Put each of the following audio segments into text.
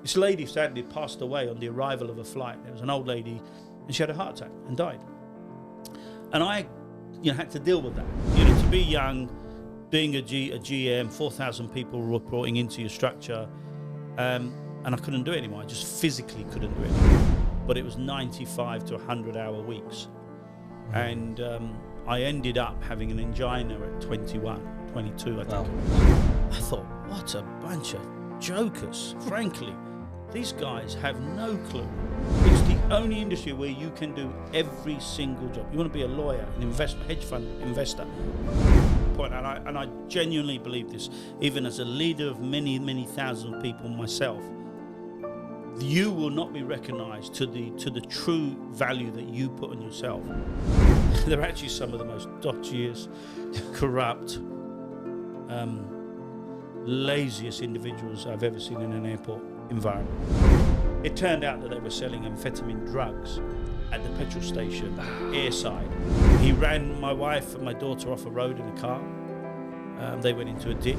This lady sadly passed away on the arrival of a flight. There was an old lady, and she had a heart attack and died. And I, had to deal with that. To be young, being a GM, 4,000 people reporting into your structure, and I couldn't do it anymore. I just physically couldn't do it anymore. But it was 95 to 100-hour weeks. And I ended up having an angina at 21, 22, I think. Wow. I thought, what a bunch of jokers, frankly. These guys have no clue. It's the only industry where you can do every single job. You want to be a lawyer, an investor, hedge fund investor. And I genuinely believe this, even as a leader of many, many thousands of people myself. You will not be recognized to the true value that you put on yourself. They're actually some of the most dodgiest, corrupt, laziest individuals I've ever seen in an airport environment. It turned out that they were selling amphetamine drugs at the petrol station, airside. He ran my wife and my daughter off a road in a car. They went into a ditch.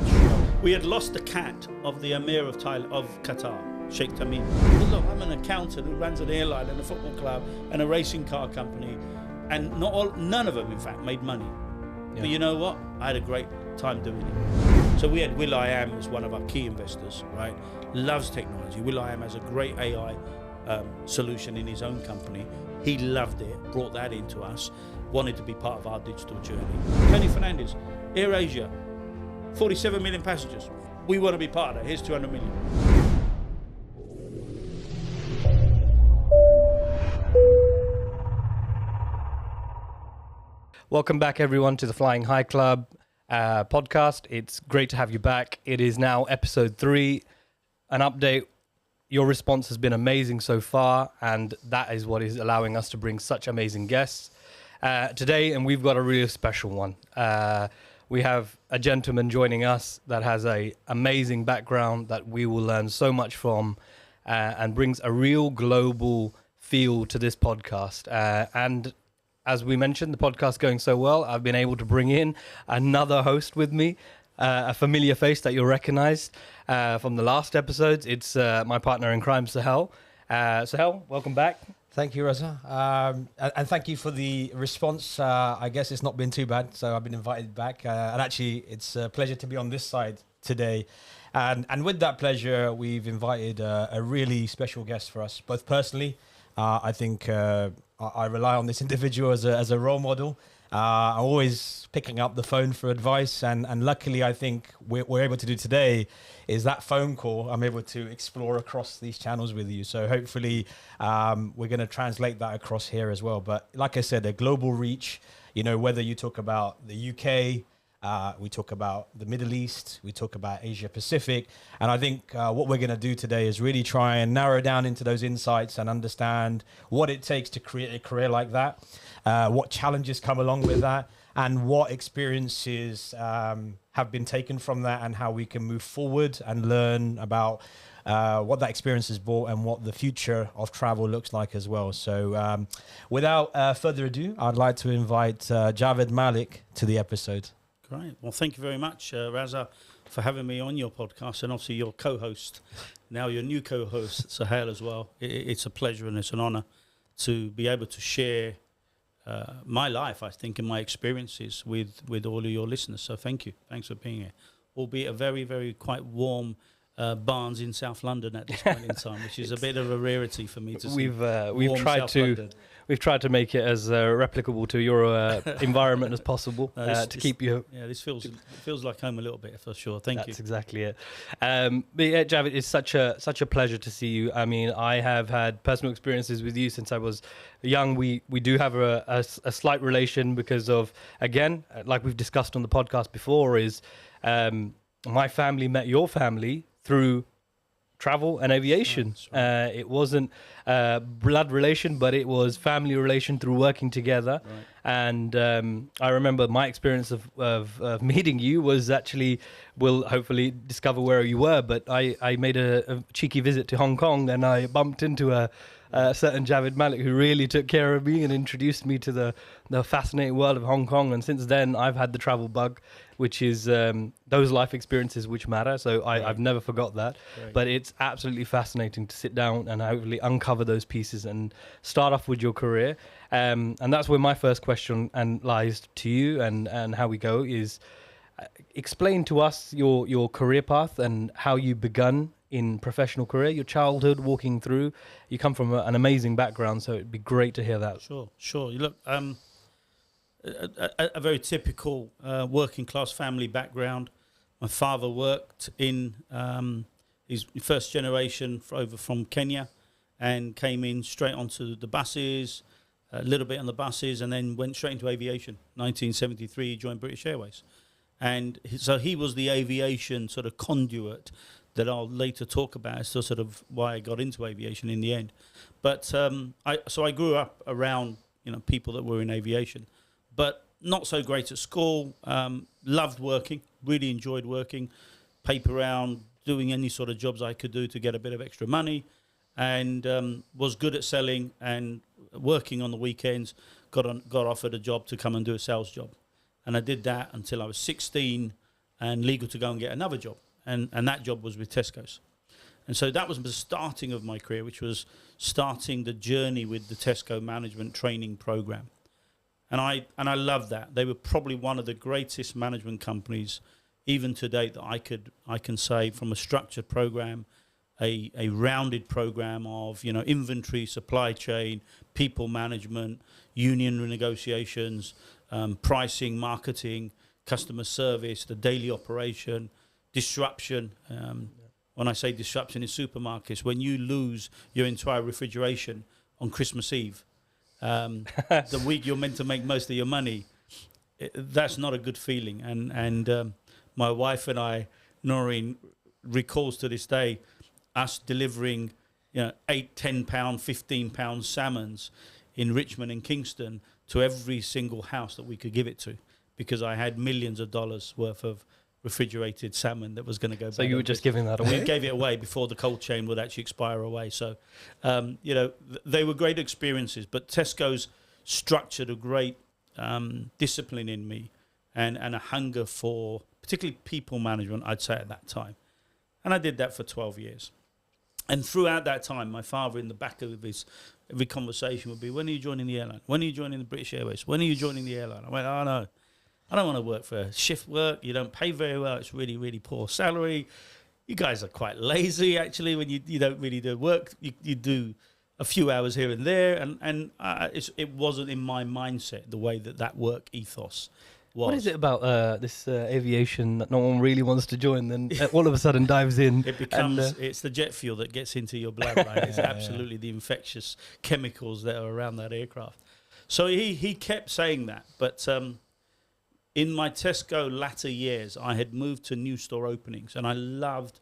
We had lost the cat of the Emir of Qatar, Sheikh Tamim. But look, I'm an accountant who runs an airline and a football club and a racing car company, and none of them, in fact, made money. Yeah. But you know what? I had a great time doing it. So we had will.i.am as one of our key investors, right? Loves technology. will.i.am has a great AI solution in his own company. He loved it, brought that into us, wanted to be part of our digital journey. Tony Fernandez, AirAsia, 47 million passengers. We want to be part of that. Here's 200 million. Welcome back, everyone, to the Flying High Club podcast. It's great to have you back. It is now episode 3. An update. Your response has been amazing so far, and that is what is allowing us to bring such amazing guests today. And we've got a really special one. We have a gentleman joining us that has an amazing background that we will learn so much from, and brings a real global feel to this podcast. And as we mentioned, the podcast going so well, I've been able to bring in another host with me, a familiar face that you'll recognize from the last episodes. It's my partner in crime, Sahel. Sahel, welcome back. Thank you, Reza. And thank you for the response. I guess it's not been too bad, so I've been invited back. And actually, it's a pleasure to be on this side today. And with that pleasure, we've invited a really special guest for us, both personally. I think I rely on this individual as a role model. I'm always picking up the phone for advice, and luckily I think we're able to do today is that phone call I'm able to explore across these channels with you. So hopefully we're going to translate that across here as well. But like I said, a global reach, whether you talk about the UK, we talk about the Middle East, we talk about Asia Pacific. And I think what we're going to do today is really try and narrow down into those insights and understand what it takes to create a career like that, what challenges come along with that, and what experiences have been taken from that, and how we can move forward and learn about what that experience has brought and what the future of travel looks like as well. So without further ado, I'd like to invite Javed Malik to the episode. Great. Well, thank you very much, Raza, for having me on your podcast, and obviously your co-host, now your new co-host, Sahel, as well. It's a pleasure and it's an honor to be able to share my life, I think, and my experiences with all of your listeners. So thank you. Thanks for being here. Albeit a very, very quite warm Barnes in South London at this point in time, which is a bit of a rarity for me to see. We've tried to make it as replicable to your environment as possible keep you. Yeah, this feels like home a little bit for sure. Thank you. That's exactly it. But yeah, Javed, it's such a pleasure to see you. I mean, I have had personal experiences with you since I was young. We do have a slight relation because of, again, like we've discussed on the podcast before, is my family met your family through travel and aviation. Right. It wasn't blood relation, but it was family relation through working together. Right. And I remember my experience of meeting you was actually, we'll hopefully discover where you were, but I made a cheeky visit to Hong Kong, and I bumped into certain Javed Malik, who really took care of me and introduced me to the fascinating world of Hong Kong. And since then, I've had the travel bug, which is those life experiences which matter. So I've never forgot that. Right. But it's absolutely fascinating to sit down and hopefully uncover those pieces and start off with your career. And that's where my first question lies to you, and how we go is explain to us your career path and how you begun in professional career, your childhood, walking through. You come from an amazing background, so it'd be great to hear that. Sure. You look, a very typical working class family background. My father worked in his first generation over from Kenya, and came in straight onto the buses, a little bit on the buses, and then went straight into aviation. 1973, he joined British Airways. And so he was the aviation sort of conduit that I'll later talk about as to sort of why I got into aviation in the end. But I grew up around, people that were in aviation, but not so great at school. Loved working, really enjoyed working, paper round, doing any sort of jobs I could do to get a bit of extra money, and was good at selling and working on the weekends. Got offered a job to come and do a sales job. And I did that until I was 16 and legal to go and get another job. And that job was with Tesco's. And so that was the starting of my career, which was starting the journey with the Tesco management training program. And I loved that. They were probably one of the greatest management companies, even to date, that I can say, from a structured program, a rounded program of, inventory, supply chain, people management, union renegotiations, pricing, marketing, customer service, the daily operation, disruption. When I say disruption in supermarkets, when you lose your entire refrigeration on Christmas Eve, the week you're meant to make most of your money, that's not a good feeling. And my wife and I, Noreen, recalls to this day us delivering 8, 10 pound, 15 pound salmons in Richmond and Kingston to every single house that we could give it to, because I had millions of dollars worth of refrigerated salmon that was going to go. So you were just giving that away? We gave it away before the cold chain would actually expire away. So, they were great experiences, but Tesco's structured a great discipline in me and a hunger for particularly people management, I'd say, at that time. And I did that for 12 years. And throughout that time, my father, in the back of every conversation, would be, when are you joining the airline? When are you joining the British Airways? When are you joining the airline? I went, oh, no, I don't want to work for shift work. You don't pay very well. It's really, really poor salary. You guys are quite lazy, actually, when you don't really do work. You do a few hours here and there. And it wasn't in my mindset, the way that work ethos was. What is it about this aviation that no one really wants to join, then all of a sudden dives in? It becomes, it's the jet fuel that gets into your blood, right? It's absolutely the infectious chemicals that are around that aircraft. So he kept saying that. But in my Tesco latter years, I had moved to new store openings, and I loved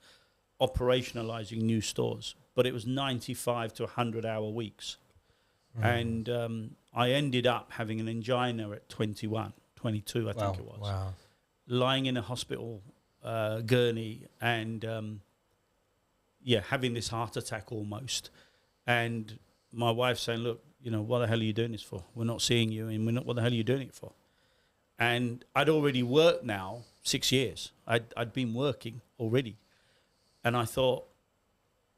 operationalizing new stores. But it was 95 to 100-hour weeks. And I ended up having an angina at 22, I think it was. Wow. Lying in a hospital gurney and, having this heart attack almost. And my wife saying, look, what the hell are you doing this for? We're not seeing you, and what the hell are you doing it for? And I'd already worked now 6 years. I'd been working already. And I thought,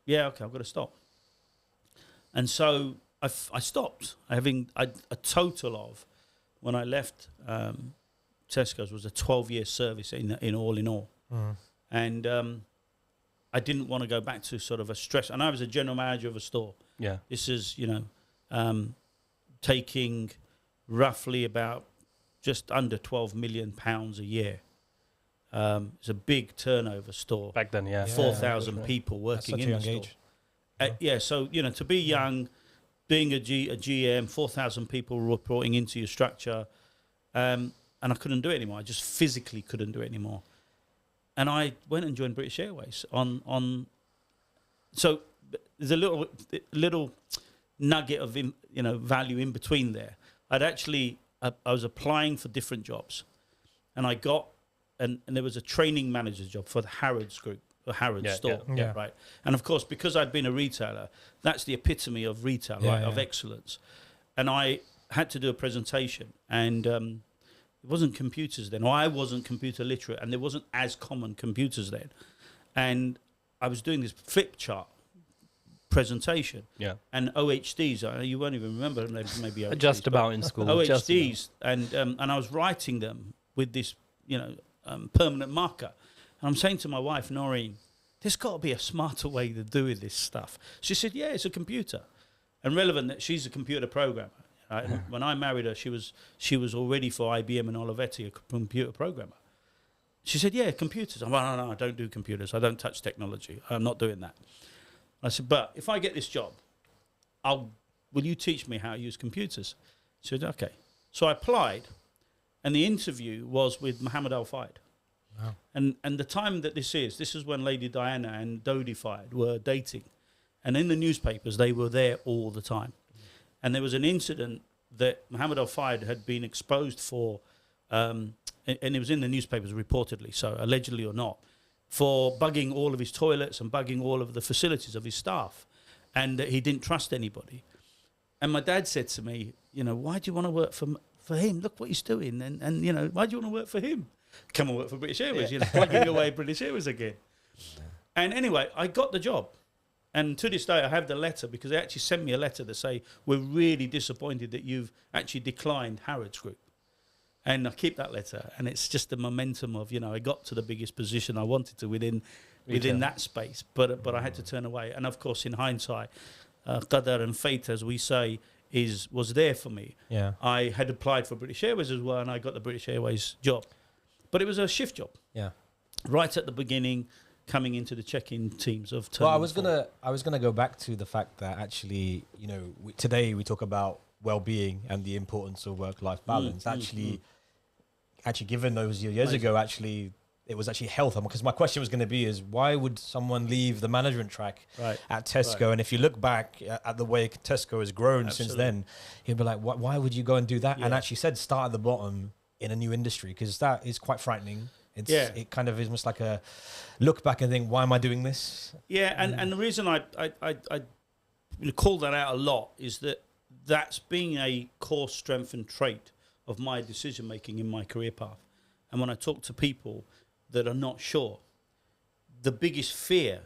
I've got to stop. And so I stopped. Having a total of, when I left Tesco's, was a 12-year service in all. And I didn't want to go back to sort of a stress. And I was a general manager of a store. Yeah. This is, taking roughly about just under £12 million a year. It's a big turnover store. Back then, 4,000 people working in the store. So, to be young, being a GM, 4,000 people reporting into your structure, and I couldn't do it anymore. I just physically couldn't do it anymore. And I went and joined British Airways so there's a little nugget of value in between there. I was applying for different jobs, and I got and there was a training manager's job for the Harrods Group a Harrods store, Yeah. right? And of course, because I'd been a retailer, that's the epitome of retail, right? Of excellence. And I had to do a presentation, and it wasn't computers then, or I wasn't computer literate, and there wasn't as common computers then. And I was doing this flip chart presentation, and OHDs. You won't even remember them. Maybe OHDs, just about in school. OHDs, and I was writing them with this, permanent marker. And I'm saying to my wife, Noreen, there's got to be a smarter way to do this stuff. She said, yeah, it's a computer. And relevant that she's a computer programmer. Right? When I married her, she was already for IBM and Olivetti, a computer programmer. She said, yeah, computers. I'm like, no, I don't do computers. I don't touch technology. I'm not doing that. I said, but if I get this job, will you teach me how to use computers? She said, okay. So I applied, and the interview was with Mohammed Al-Fayed. Wow. And the time that this is when Lady Diana and Dodi Fayed were dating. And in the newspapers, they were there all the time. And there was an incident that Mohammed Al-Fayed had been exposed for, and it was in the newspapers reportedly, so allegedly or not, for bugging all of his toilets and bugging all of the facilities of his staff, and that he didn't trust anybody. And my dad said to me, why do you want to work for him? Look what he's doing. And why do you want to work for him? Come and work for British Airways, plugging away British Airways again. And anyway, I got the job. And to this day, I have the letter, because they actually sent me a letter to say, we're really disappointed that you've actually declined Harrods Group. And I keep that letter. And it's just the momentum of, I got to the biggest position I wanted to within that space. But I had to turn away. And of course, in hindsight, Qadar and fate, as we say, was there for me. Yeah. I had applied for British Airways as well, and I got the British Airways job. But it was a shift job. Yeah. Right at the beginning, coming into the check-in teams of Well, I Terminal was gonna go back to the fact that actually, today we talk about well-being and the importance of work-life balance. Actually, given those years ago, actually, it was actually health. Because my question was going to be is, why would someone leave the management track at Tesco? Right. And if you look back at the way Tesco has grown since then, you'd be like, why would you go and do that? Yeah. And actually said, start at the bottom in a new industry, because that is quite frightening. It kind of is almost like a look back and think, why am I doing this? Yeah, and the reason I call that out a lot is that's being a core strength and trait of my decision making in my career path. And when I talk to people that are not sure, the biggest fear,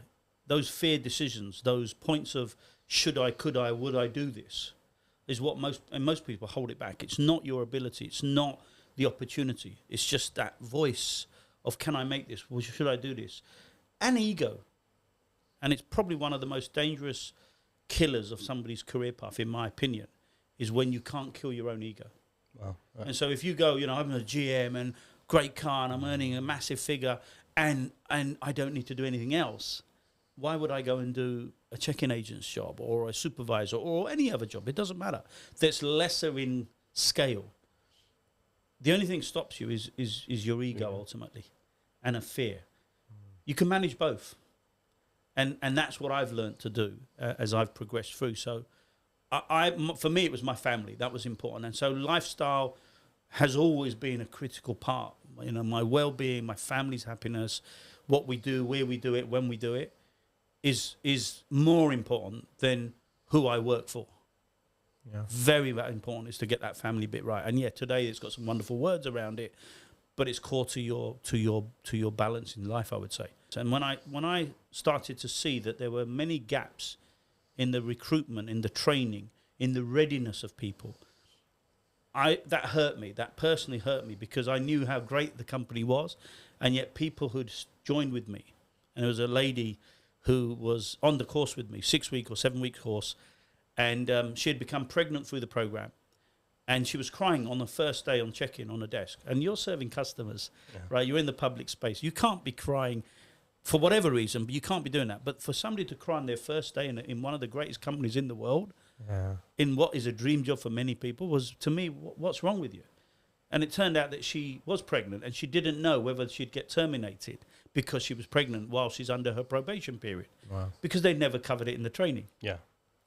those fear decisions, those points of should I, could I, would I do this, is what most people hold it back. It's not your ability. It's not the opportunity. It's just that voice of, can I make this? Well, should I do this? And ego. And it's probably one of the most dangerous killers of somebody's career path, in my opinion, is when you can't kill your own ego. Wow. Right. And so if you go, I'm a GM and great car and I'm earning a massive figure and I don't need to do anything else, why would I go and do a check-in agent's job or a supervisor or any other job? It doesn't matter. That's lesser in scale. The only thing that stops you is your ego ultimately, and a fear. You can manage both. And that's what I've learned to do as I've progressed through. So for me, it was my family. That was important. And so lifestyle has always been a critical part. My well-being, my family's happiness, what we do, where we do it, when we do it, is more important than who I work for. Yeah. Very, very important is to get that family bit right. And today it's got some wonderful words around it, but it's core to your balance in life, I would say. And when I started to see that there were many gaps in the recruitment, in the training, in the readiness of people, that hurt me. That personally hurt me, because I knew how great the company was, and yet people who'd joined with me, and there was a lady who was on the course with me, 6-week or 7-week course, and she had become pregnant through the program, and she was crying on the first day on check-in on the desk. And you're serving customers, right? You're in the public space. You can't be crying for whatever reason, but you can't be doing that. But for somebody to cry on their first day in one of the greatest companies in the world, in what is a dream job for many people, was, to me, what's wrong with you? And it turned out that she was pregnant, and she didn't know whether she'd get terminated because she was pregnant while she's under her probation period. Wow. Because they'd never covered it in the training. Yeah.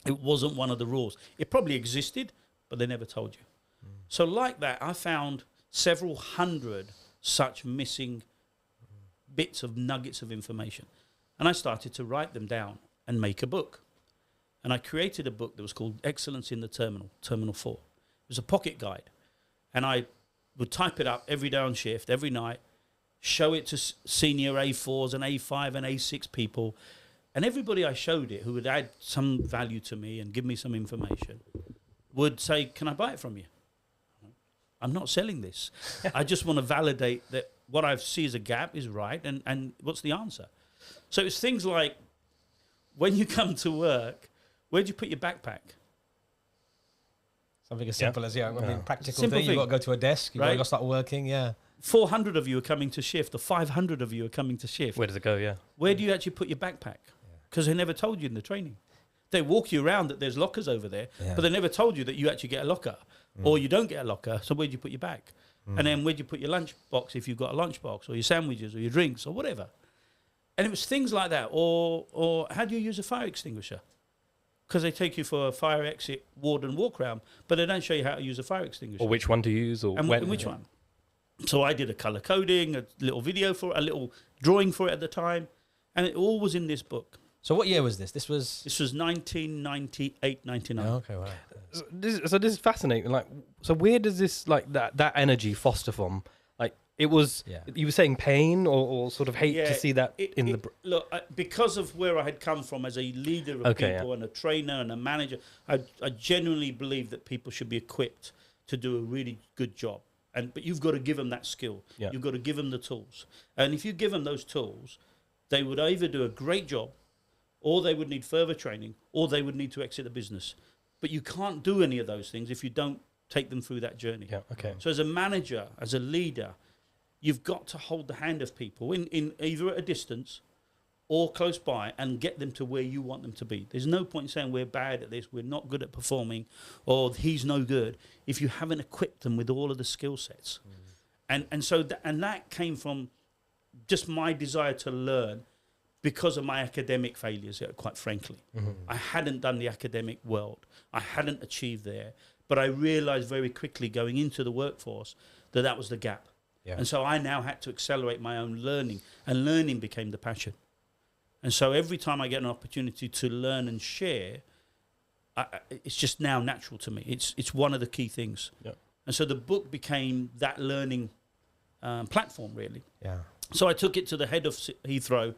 It wasn't one of the rules. It probably existed, but they never told you. So like that, I found several hundred such missing bits of nuggets of information. And I started to write them down and make a book. And I created a book that was called Excellence in the Terminal, Terminal 4. It was a pocket guide. And I would type it up every day on shift, every night, show it to senior A4s and A5 and A6 people. And everybody I showed it who would add some value to me and give me some information would say, can I buy it from you? I'm not selling this. I just want to validate that what I see as a gap is right, and what's the answer? So it's things like, when you come to work, where do you put your backpack? Something as simple as, I mean, practical Simple thing. You've got to go to a desk, you've got right? to start working, 400 of you are coming to shift, or 500 of you are coming to shift. Where does it go? Yeah. Where do you actually put your backpack? Because they never told you in the training. They walk you around that there's lockers over there, but they never told you that you actually get a locker, or you don't get a locker, so where do you put your bag? And then where do you put your lunch box if you've got a lunch box, or your sandwiches, or your drinks, or whatever? And it was things like that. Or how do you use a fire extinguisher? Because they take you for a fire exit, ward and walk around, but they don't show you how to use a fire extinguisher. Or which one to use, or and when. which one. So I did a colour coding, a little video for it, a little drawing for it at the time, and it all was in this book. So what year was this? This was 1998, 99. Oh, okay, wow. So this is fascinating. Like, so where does this, like, that energy foster from? Like, it was, you were saying pain or sort of hate to see that Look, because of where I had come from as a leader of people and a trainer and a manager, I genuinely believe that people should be equipped to do a really good job. But you've got to give them that skill. Yeah. You've got to give them the tools. And if you give them those tools, they would either do a great job, or they would need further training, or they would need to exit the business. But you can't do any of those things if you don't take them through that journey. Yeah, okay. So as a manager, as a leader, you've got to hold the hand of people in either at a distance or close by and get them to where you want them to be. There's no point in saying we're bad at this, we're not good at performing, or he's no good, if you haven't equipped them with all of the skill sets. And so that came from just my desire to learn because of my academic failures, quite frankly. I hadn't done the academic world. I hadn't achieved there. But I realized very quickly going into the workforce that was the gap. Yeah. And so I now had to accelerate my own learning, and learning became the passion. And so every time I get an opportunity to learn and share, it's just now natural to me. It's one of the key things. Yeah. And so the book became that learning platform, really. Yeah. So I took it to the head of Heathrow,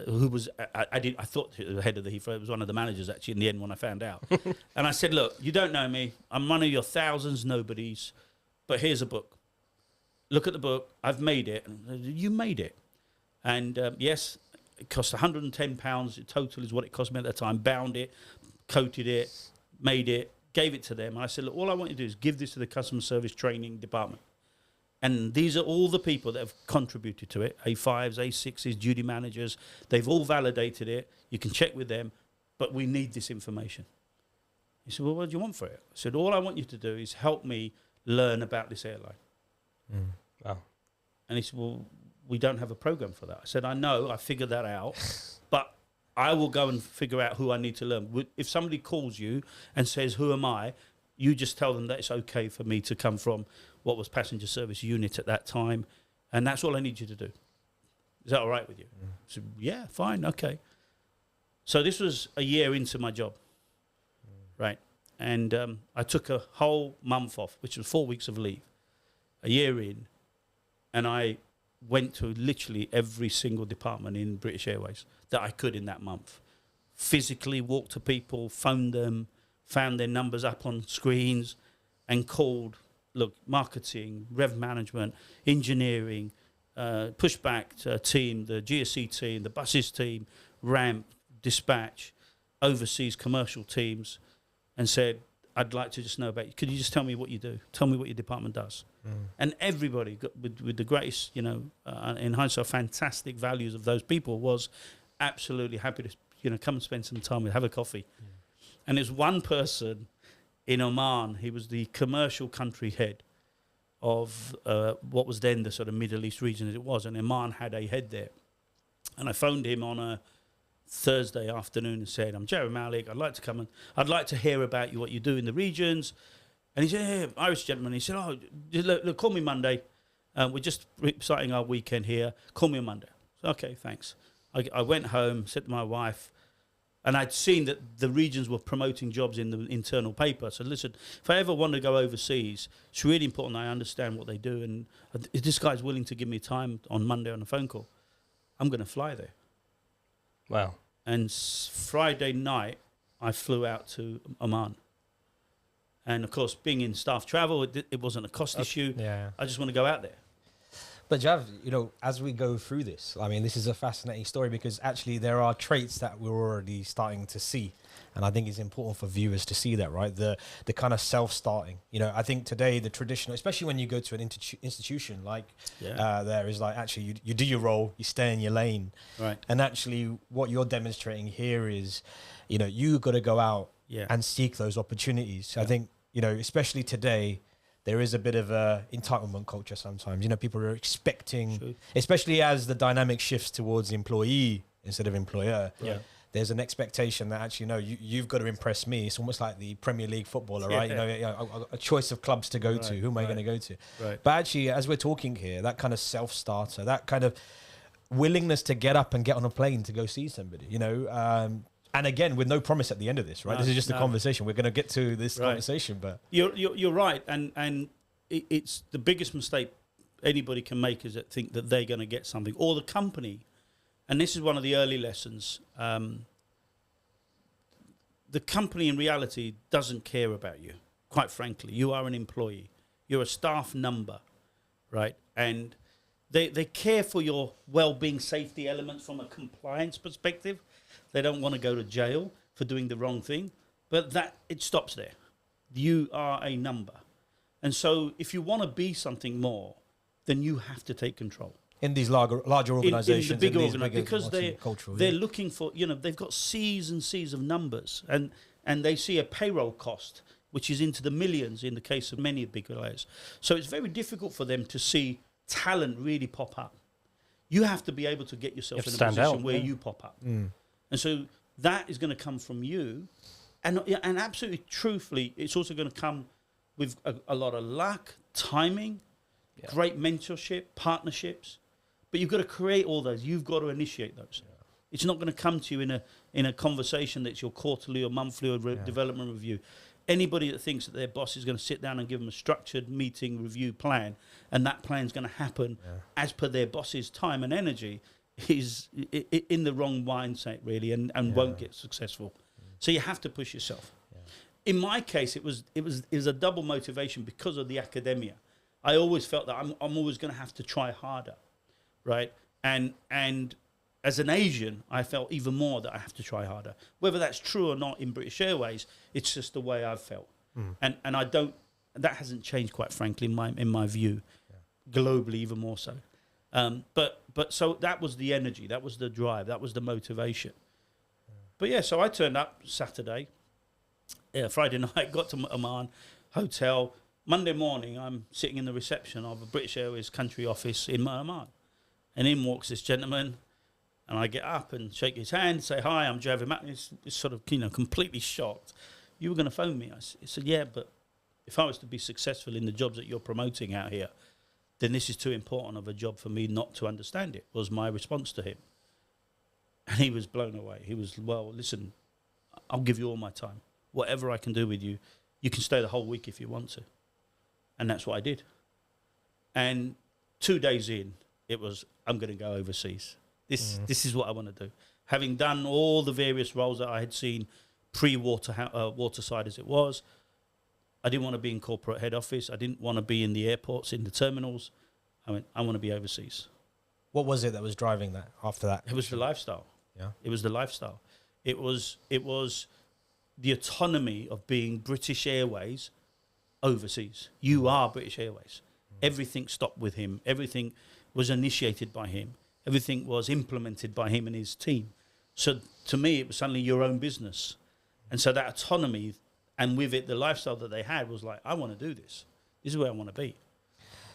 who was, I thought the head of the Heathrow was one of the managers, actually, in the end when I found out. And I said, look, you don't know me. I'm one of your thousands nobodies, but here's a book. Look at the book. I've made it. And you made it. And yes, it cost £110. It total is what it cost me at the time. Bound it, coated it, made it, gave it to them. And I said, look, all I want you to do is give this to the customer service training department. And these are all the people that have contributed to it, A5s, A6s, duty managers. They've all validated it. You can check with them, but we need this information. He said, well, what do you want for it? I said, all I want you to do is help me learn about this airline. Wow. And he said, well, we don't have a program for that. I said, I know, I figured that out, but I will go and figure out who I need to learn. If somebody calls you and says, who am I? You just tell them that it's okay for me to come from what was passenger service unit at that time, and that's all I need you to do. Is that all right with you? I said, yeah, fine, okay. So this was a year into my job, right? And I took a whole month off, which was 4 weeks of leave, a year in, and I went to literally every single department in British Airways that I could in that month. Physically walked to people, phoned them, found their numbers up on screens, and called, look, marketing, rev management, engineering, pushback team, the GSC team, the buses team, ramp, dispatch, overseas commercial teams, and said, I'd like to just know about you. Could you just tell me what you do? Tell me what your department does. And everybody, with the greatest, in hindsight, fantastic values of those people, was absolutely happy to, come and spend some time with, have a coffee. And there's one person in Oman. He was the commercial country head of what was then the sort of Middle East region as it was, and Oman had a head there. And I phoned him on a Thursday afternoon and said, I'm Javed Malik, I'd like to come and I'd like to hear about what you do in the regions. And he said, yeah, Irish gentleman. He said, oh, look, call me Monday. We're just starting our weekend here. Call me on Monday. So, okay, thanks. I went home, said to my wife, and I'd seen that the regions were promoting jobs in the internal paper. So listen, if I ever want to go overseas, it's really important I understand what they do. And if this guy's willing to give me time on Monday on a phone call, I'm going to fly there. Wow. And Friday night, I flew out to Oman. And of course, being in staff travel, it wasn't a cost issue. Yeah. I just want to go out there. But Jav, you know, as we go through this, I mean, this is a fascinating story because actually there are traits that we're already starting to see. And I think it's important for viewers to see that, right? The kind of self-starting. You know, I think today the traditional, especially when you go to an institution like there is like actually you do your role, you stay in your lane. Right. And actually what you're demonstrating here is, you know, you got to go out and seek those opportunities. I think, you know, especially today, there is a bit of a entitlement culture sometimes. You know, people are expecting, especially as the dynamic shifts towards employee instead of employer. Yeah. There's an expectation that actually, no, you've got to impress me. It's almost like the Premier League footballer, right? You know, a choice of clubs to go to. Who am I going to go to? Right. But actually, as we're talking here, that kind of self-starter, that kind of willingness to get up and get on a plane to go see somebody, you know, and again, with no promise at the end of this, right? No, this is just a conversation. We're going to get to this conversation, but you're right, and it's the biggest mistake anybody can make is that think that they're going to get something, or the company. And this is one of the early lessons. The company in reality doesn't care about you. Quite frankly, you are an employee. You're a staff number, right? And they care for your well-being, safety elements from a compliance perspective. They don't want to go to jail for doing the wrong thing, but that it stops there. You are a number. And so if you want to be something more, then you have to take control. In these larger organizations, in the big organizations, because they're looking for, you know, they've got seas and seas of numbers, and they see a payroll cost which is into the millions in the case of many big players. So it's very difficult for them to see talent really pop up. You have to be able to get yourself in a position where you pop up. And so that is going to come from you. And absolutely truthfully, it's also going to come with a lot of luck, timing, great mentorship, partnerships. But you've got to create all those. You've got to initiate those. Yeah. It's not going to come to you in a conversation that's your quarterly or monthly or development review. Anybody that thinks that their boss is going to sit down and give them a structured meeting, review plan, and that plan is going to happen as per their boss's time and energy is in the wrong mindset, really, and won't get successful. So you have to push yourself. In my case, it was a double motivation because of the academia. I always felt that I'm always going to have to try harder, right? And as an Asian, I felt even more that I have to try harder. Whether that's true or not in British Airways, it's just the way I've felt. And I don't. That hasn't changed, quite frankly, in my view, globally even more so. But so that was the energy, that was the drive, that was the motivation. But yeah, so I turned up Saturday, Friday night, got to Oman, hotel. Monday morning, I'm sitting in the reception of a British Airways country office in Oman. And in walks this gentleman, and I get up and shake his hand, say, "Hi, I'm Javed Malik." He's sort of, completely shocked. "You were going to phone me?" I said, "Yeah, but if I was to be successful in the jobs that you're promoting out here, then this is too important of a job for me not to understand it," was my response to him. And he was blown away. He was, "Well, listen, I'll give you all my time. Whatever I can do with you, you can stay the whole week if you want to." And that's what I did. And 2 days in, it was, I'm going to go overseas. This is what I want to do. Having done all the various roles that I had seen waterside as it was, I didn't want to be in corporate head office. I didn't want to be in the airports, in the terminals. I went, I want to be overseas. What was it that was driving that after that? It was the lifestyle. Yeah. It was the lifestyle. It was the autonomy of being British Airways overseas. You are British Airways. Everything stopped with him. Everything was initiated by him. Everything was implemented by him and his team. So to me, it was suddenly your own business. And so that autonomy, and with it, the lifestyle that they had was like, I want to do this. This is where I want to be.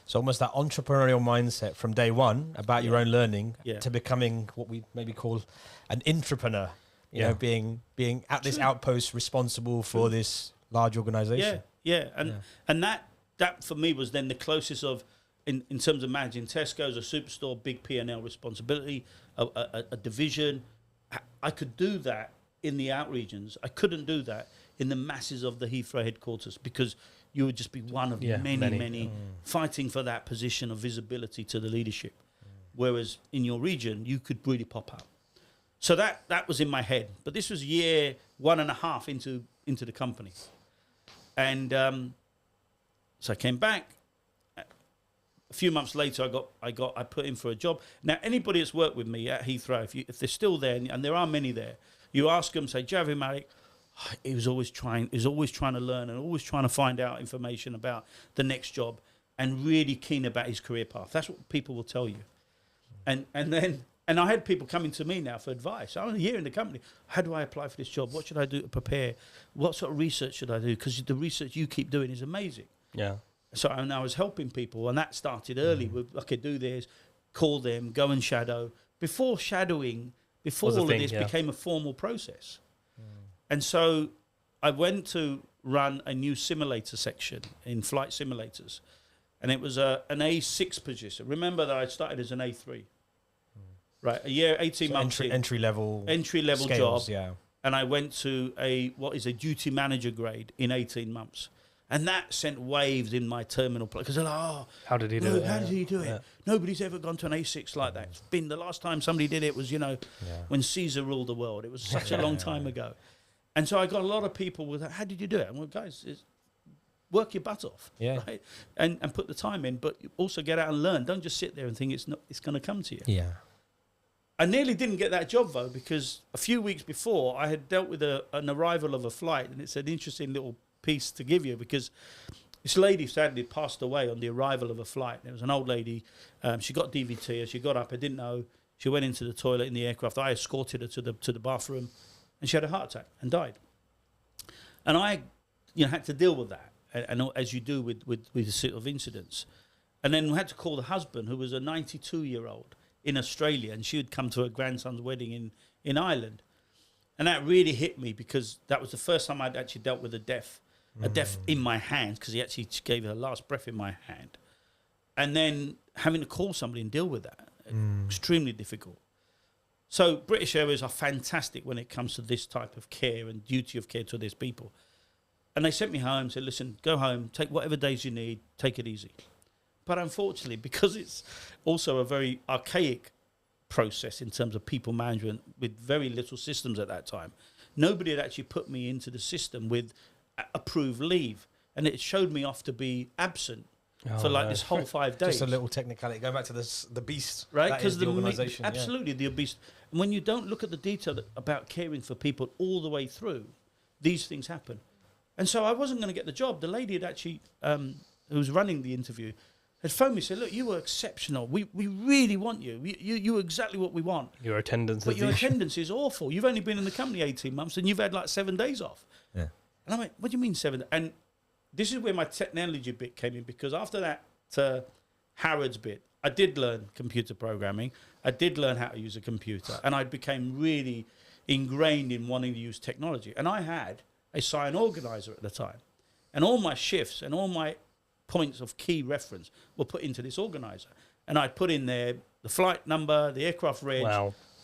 So almost that entrepreneurial mindset from day one about your own learning to becoming what we maybe call an intrapreneur, you know, being at this outpost responsible for this large organization. And that for me was then the closest of in terms of managing Tesco as a superstore, big P&L responsibility, a division. I could do that in the out regions. I couldn't do that in the masses of the Heathrow headquarters, because you would just be one of many fighting for that position of visibility to the leadership. Whereas in your region, you could really pop up. So that was in my head. But this was year 1.5 into the company. And so I came back. A few months later, I put in for a job. Now, anybody that's worked with me at Heathrow, if they're still there, and there are many there, you ask them, say, Javed Malik, he was always trying to learn and always trying to find out information about the next job, and really keen about his career path. That's what people will tell you. And I had people coming to me now for advice. I'm a year in the company. How do I apply for this job? What should I do to prepare? What sort of research should I do? Because the research you keep doing is amazing. Yeah. So I was helping people, and that started early. With, okay, do this, call them, go and shadow. Before shadowing, before all of this became a formal process. And so I went to run a new simulator section in flight simulators, and it was an A6 position. Remember that I started as an A3, right? A year, 18 months entry level job. Yeah. And I went to a duty manager grade in 18 months. And that sent waves in my terminal because they're like, how did he do it? How did he do it? Yeah. Nobody's ever gone to an A6 like that. It's been the last time somebody did it was, when Caesar ruled the world. It was such a long time ago. And so I got a lot of people with, how did you do it? Well, guys, work your butt off, right? And put the time in, but also get out and learn. Don't just sit there and think it's going to come to you. Yeah. I nearly didn't get that job, though, because a few weeks before I had dealt with an arrival of a flight, and it's an interesting little piece to give you, because this lady sadly passed away on the arrival of a flight. There was an old lady. She got DVT. As she got up, I didn't know. She went into the toilet in the aircraft. I escorted her to the bathroom, and she had a heart attack and died. And I, had to deal with that, and as you do with sort of incidents. And then we had to call the husband, who was a 92-year-old in Australia, and she had come to her grandson's wedding in Ireland. And that really hit me, because that was the first time I'd actually dealt with a death in my hands, because he actually gave her last breath in my hand. And then having to call somebody and deal with that, extremely difficult. So British Airways are fantastic when it comes to this type of care and duty of care to these people. And they sent me home, said, listen, go home, take whatever days you need, take it easy. But unfortunately, because it's also a very archaic process in terms of people management with very little systems at that time, nobody had actually put me into the system with approved leave. And it showed me off to be absent for this whole 5 days. Just a little technicality. Going back to the beast, right? Because the organisation. Absolutely, the beast. And when you don't look at the detail about caring for people all the way through, these things happen. And so I wasn't going to get the job. The lady had actually, who was running the interview, had phoned me and said, look, you were exceptional. We really want you. You were exactly what we want. Your attendance is awful. You've only been in the company 18 months and you've had like 7 days off. Yeah. And I went, what do you mean 7? And this is where my technology bit came in, because after that Harrods bit, I did learn computer programming. I did learn how to use a computer, and I became really ingrained in wanting to use technology. And I had a sign organizer at the time, and all my shifts and all my points of key reference were put into this organizer. And I'd put in there the flight number, the aircraft reg,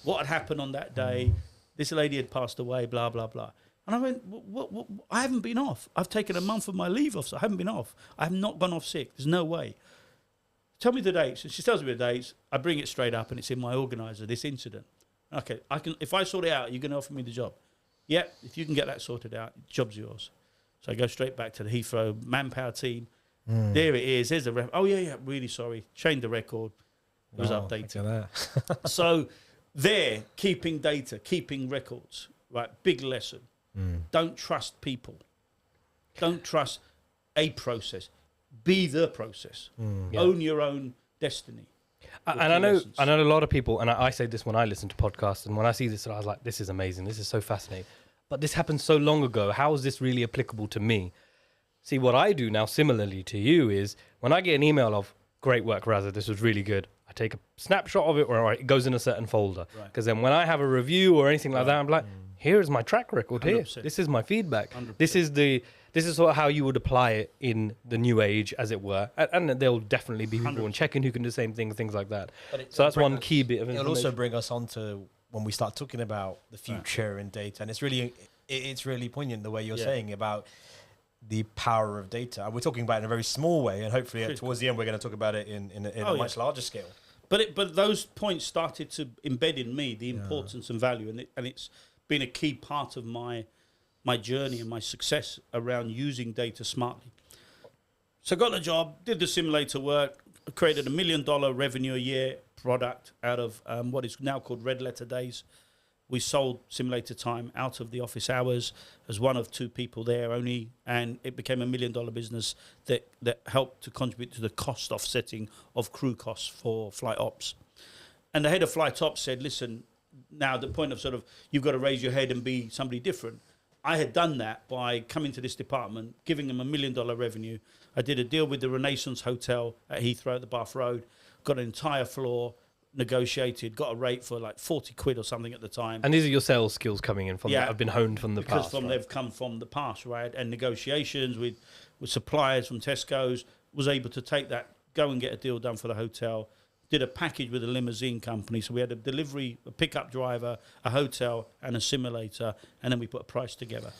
what had happened on that day. This lady had passed away, blah, blah, blah. And I went, what? I haven't been off. I've taken a month of my leave off, so I haven't been off. I have not gone off sick. There's no way. Tell me the dates. And she tells me the dates. I bring it straight up, and it's in my organizer, this incident. Okay, if I sort it out, you're going to offer me the job. Yep, if you can get that sorted out, job's yours. So I go straight back to the Heathrow manpower team. There it is. There's the ref. Oh, yeah, really sorry. Changed the record. It was updated. So there, keeping data, keeping records, right? Big lesson. Don't trust people. Don't trust a process. Be the process. Own your own destiny. And I know a lot of people, and I say this when I listen to podcasts, and when I see this, I was like, this is amazing. This is so fascinating. But this happened so long ago. How is this really applicable to me? See, what I do now, similarly to you, is when I get an email of, great work, Raza, this was really good, I take a snapshot of it, or it goes in a certain folder. Right. Because then when I have a review or anything like that, I'm like, here is my track record. Here, 100%. this is my feedback. 100%. This is sort of how you would apply it in the new age, as it were. And there'll definitely be people 100%. checking who can do the same things like that. But So that's it'll one bring key us- bit of It'll information. also bring us on to when we start talking about the future in data, and it's really poignant the way you're saying about the power of data. And we're talking about it in a very small way, and hopefully towards the end we're going to talk about it in a much larger scale. But those points started to embed in me the importance and value, and it's been a key part of my journey and my success around using data smartly. So got the job, did the simulator work, created $1 million revenue a year product out of what is now called Red Letter Days. We sold simulator time out of the office hours as one of two people there only, and it became $1 million business that helped to contribute to the cost offsetting of crew costs for flight ops. And the head of flight ops said, listen, now the point of sort of, you've got to raise your head and be somebody different. I had done that by coming to this department, giving them $1 million revenue. I did a deal with the Renaissance Hotel at Heathrow at the Bath Road, got an entire floor, negotiated, got a rate for like 40 quid or something at the time. And these are your sales skills coming in from that have been honed from the past. Because they've come from the past, right? And negotiations with suppliers from Tesco's, was able to take that, go and get a deal done for the hotel, did a package with a limousine company. So we had a delivery, a pickup driver, a hotel, and a simulator, and then we put a price together.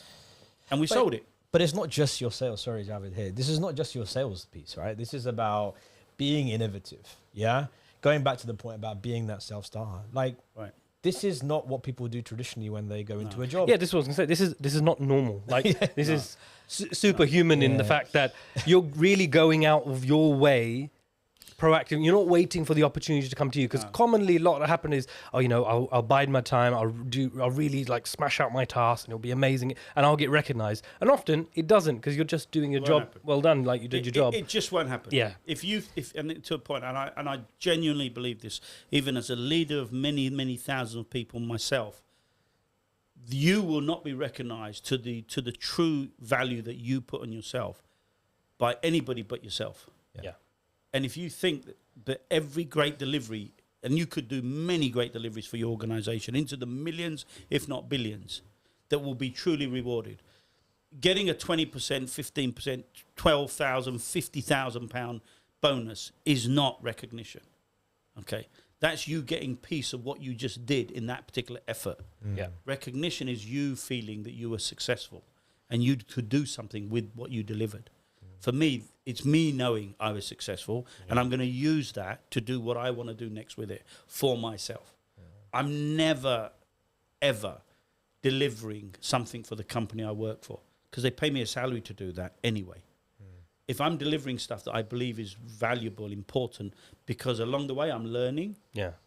And we sold it. But it's not just your sales. Sorry, Javed, here. This is not just your sales piece, right? This is about being innovative, yeah? Going back to the point about being that self-starter. Like, Right. this is not what people do traditionally when they go into a job. Yeah, this was going to say, this is not normal. Like, this is superhuman in the fact that you're really going out of your way, proactive. You're not waiting for the opportunity to come to you, because commonly a lot that happen is, I'll bide my time. I'll really like smash out my task, and it'll be amazing, and I'll get recognized. And often it doesn't, because you're just doing your job happen. well done, like you did your job. It just won't happen. Yeah. And to a point, and I genuinely believe this, even as a leader of many, many thousands of people myself, you will not be recognized to the true value that you put on yourself by anybody but yourself. Yeah. And if you think that every great delivery, and you could do many great deliveries for your organization into the millions, if not billions, that will be truly rewarded. Getting a 20%, 15%, 12,000, 50,000 pound bonus is not recognition. Okay. That's you getting piece of what you just did in that particular effort. Yeah. Recognition is you feeling that you were successful and you could do something with what you delivered. For me, it's me knowing I was successful, and I'm going to use that to do what I want to do next with it for myself. I'm never, ever delivering something for the company I work for, because they pay me a salary to do that anyway. If I'm delivering stuff that I believe is valuable, important, because along the way I'm learning,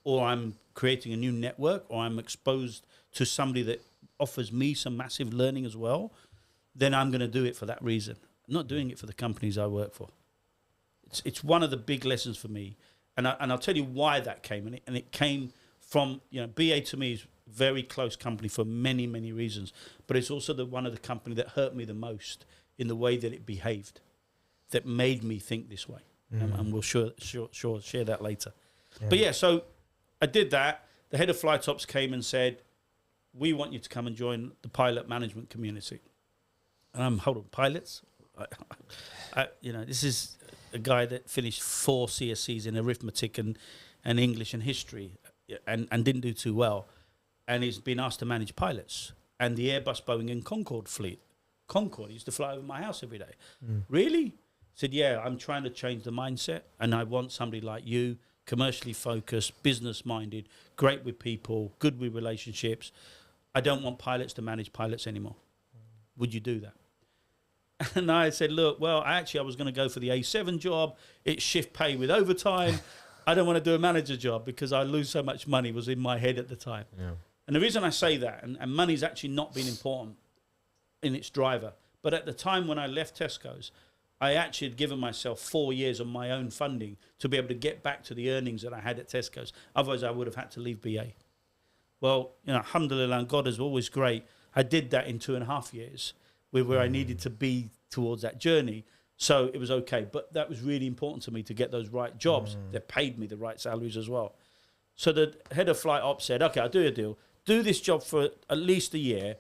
or I'm creating a new network, or I'm exposed to somebody that offers me some massive learning as well, then I'm going to do it for that reason. I'm not doing it for the companies I work for. It's one of the big lessons for me, and I'll tell you why that came, and it came from, BA to me is a very close company for many, many reasons, but it's also one of the company that hurt me the most in the way that it behaved, that made me think this way, and we'll sure share that later. But so I did that. The head of flight ops came and said, "We want you to come and join the pilot management community." And hold on, pilots? This is a guy that finished 4 CSCs in arithmetic and English and history, and didn't do too well, and he's been asked to manage pilots and the Airbus, Boeing, and Concorde fleet. Concorde used to fly over my house every day. Really? Said, yeah, I'm trying to change the mindset, and I want somebody like you, commercially focused, business minded, great with people, good with relationships. I don't want pilots to manage pilots anymore. Would you do that? And I said, look, well, I was going to go for the A7 job. It's shift pay with overtime. I don't want to do a manager job because I lose so much money, was in my head at the time. Yeah. And the reason I say that, and money's actually not been important in its driver, but at the time when I left Tesco's, I actually had given myself 4 years of my own funding to be able to get back to the earnings that I had at Tesco's. Otherwise, I would have had to leave BA. Well, alhamdulillah, and God is always great. I did that in 2.5 years, where I needed to be towards that journey. So it was okay. But that was really important to me to get those right jobs. They paid me the right salaries as well. So the head of flight ops said, okay, I'll do a deal. Do this job for at least a year.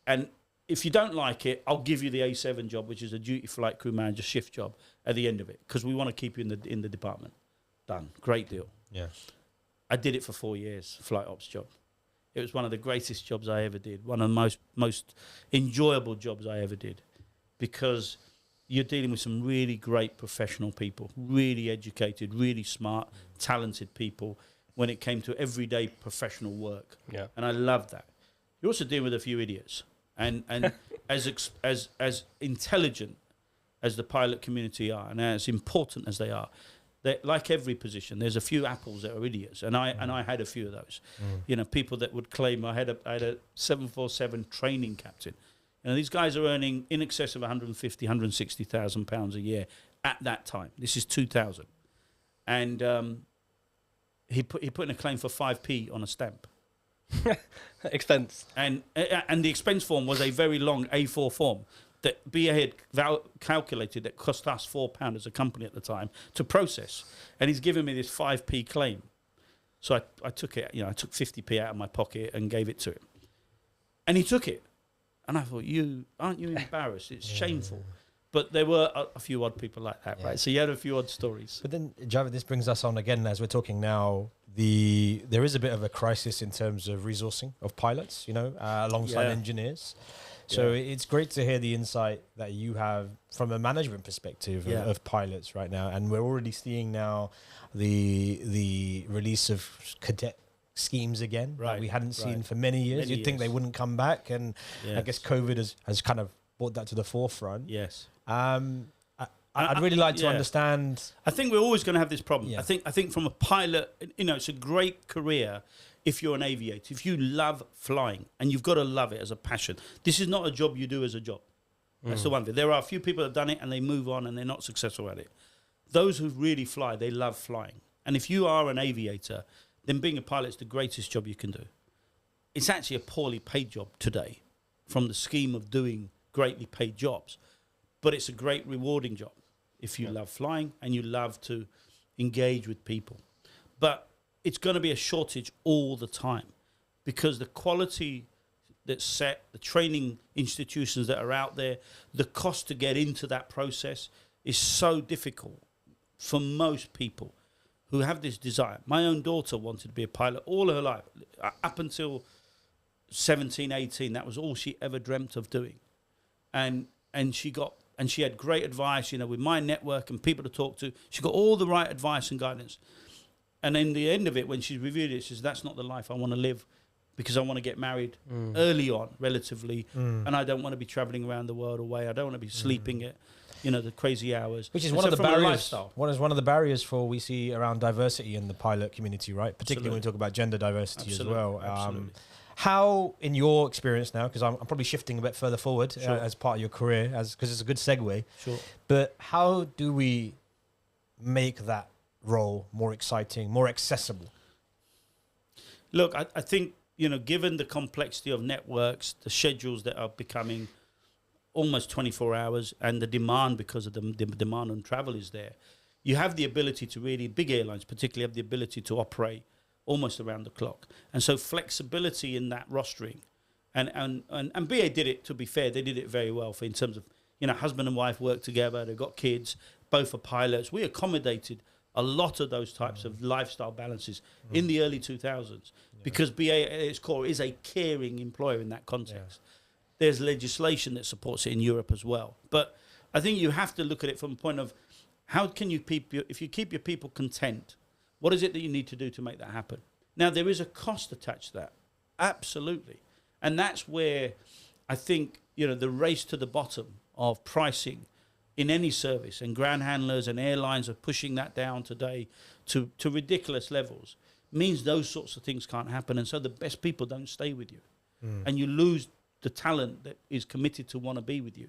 And if you don't like it, I'll give you the A7 job, which is a duty flight crew manager shift job at the end of it, because we want to keep you in the department. Done. Great deal. Yeah. I did it for 4 years, flight ops job. It was one of the greatest jobs I ever did. One of the most enjoyable jobs I ever did, because you're dealing with some really great professional people, really educated, really smart, talented people when it came to everyday professional work. Yeah. And I loved that. You're also dealing with a few idiots. And as intelligent as the pilot community are, and as important as they are, like every position, there's a few apples that are idiots, and I had a few of those. You know, people that would claim I had a 747 training captain. You know, these guys are earning in excess of 150, 160,000 pounds a year at that time. This is 2000, and he put in a claim for 5p on a stamp. Expense. And the expense form was a very long A4 form that BA had calculated that cost us £4 as a company at the time to process. And he's given me this 5p claim. So I took it, I took 50p out of my pocket and gave it to him. And he took it. And I thought, aren't you embarrassed? It's shameful. But there were a few odd people like that, right? So you had a few odd stories. But then, Javed, this brings us on again, as we're talking now, there is a bit of a crisis in terms of resourcing of pilots, alongside engineers. So it's great to hear the insight that you have from a management perspective of pilots right now. And we're already seeing now the release of cadet schemes again that we hadn't seen for many years. You'd think they wouldn't come back. And I guess COVID has kind of brought that to the forefront. Yes. I'd really like to understand. I think we're always going to have this problem. Yeah. I think from a pilot, it's a great career if you're an aviator, if you love flying, and you've got to love it as a passion. This is not a job you do as a job. That's the one thing. There are a few people that have done it and they move on and they're not successful at it. Those who really fly, they love flying. And if you are an aviator, then being a pilot is the greatest job you can do. It's actually a poorly paid job today from the scheme of doing greatly paid jobs. But it's a great rewarding job if you love flying and you love to engage with people. But it's going to be a shortage all the time because the quality that's set, the training institutions that are out there, the cost to get into that process is so difficult for most people who have this desire. My own daughter wanted to be a pilot all her life. Up until 17, 18, that was all she ever dreamt of doing. And she had great advice, with my network and people to talk to. She got all the right advice and guidance. And in the end of it, when she reviewed it, she says, that's not the life I want to live because I want to get married early on, relatively. And I don't want to be traveling around the world away. I don't want to be sleeping at, the crazy hours. Which is one of the barriers. One is one of the barriers for we see around diversity in the pilot community, right? Particularly when we talk about gender diversity as well. Absolutely. How, in your experience now, because I'm probably shifting a bit further forward as part of your career, because it's a good segue. Sure. But how do we make that role more exciting, more accessible? Look, I think, given the complexity of networks, the schedules that are becoming almost 24 hours and the demand because of the demand on travel is there, you have the ability to really, big airlines particularly have the ability to operate almost around the clock. And so flexibility in that rostering. And BA did it, to be fair, they did it very well in terms of, husband and wife work together, they've got kids, both are pilots. We accommodated a lot of those types of lifestyle balances in the early 2000s because BA at its core is a caring employer in that context. There's legislation that supports it in Europe as well. But I think you have to look at it from a point of how can you if you keep your people content, what is it that you need to do to make that happen? Now, there is a cost attached to that. Absolutely. And that's where I think, the race to the bottom of pricing in any service, and ground handlers and airlines are pushing that down today to ridiculous levels, means those sorts of things can't happen. And so the best people don't stay with you. And you lose the talent that is committed to want to be with you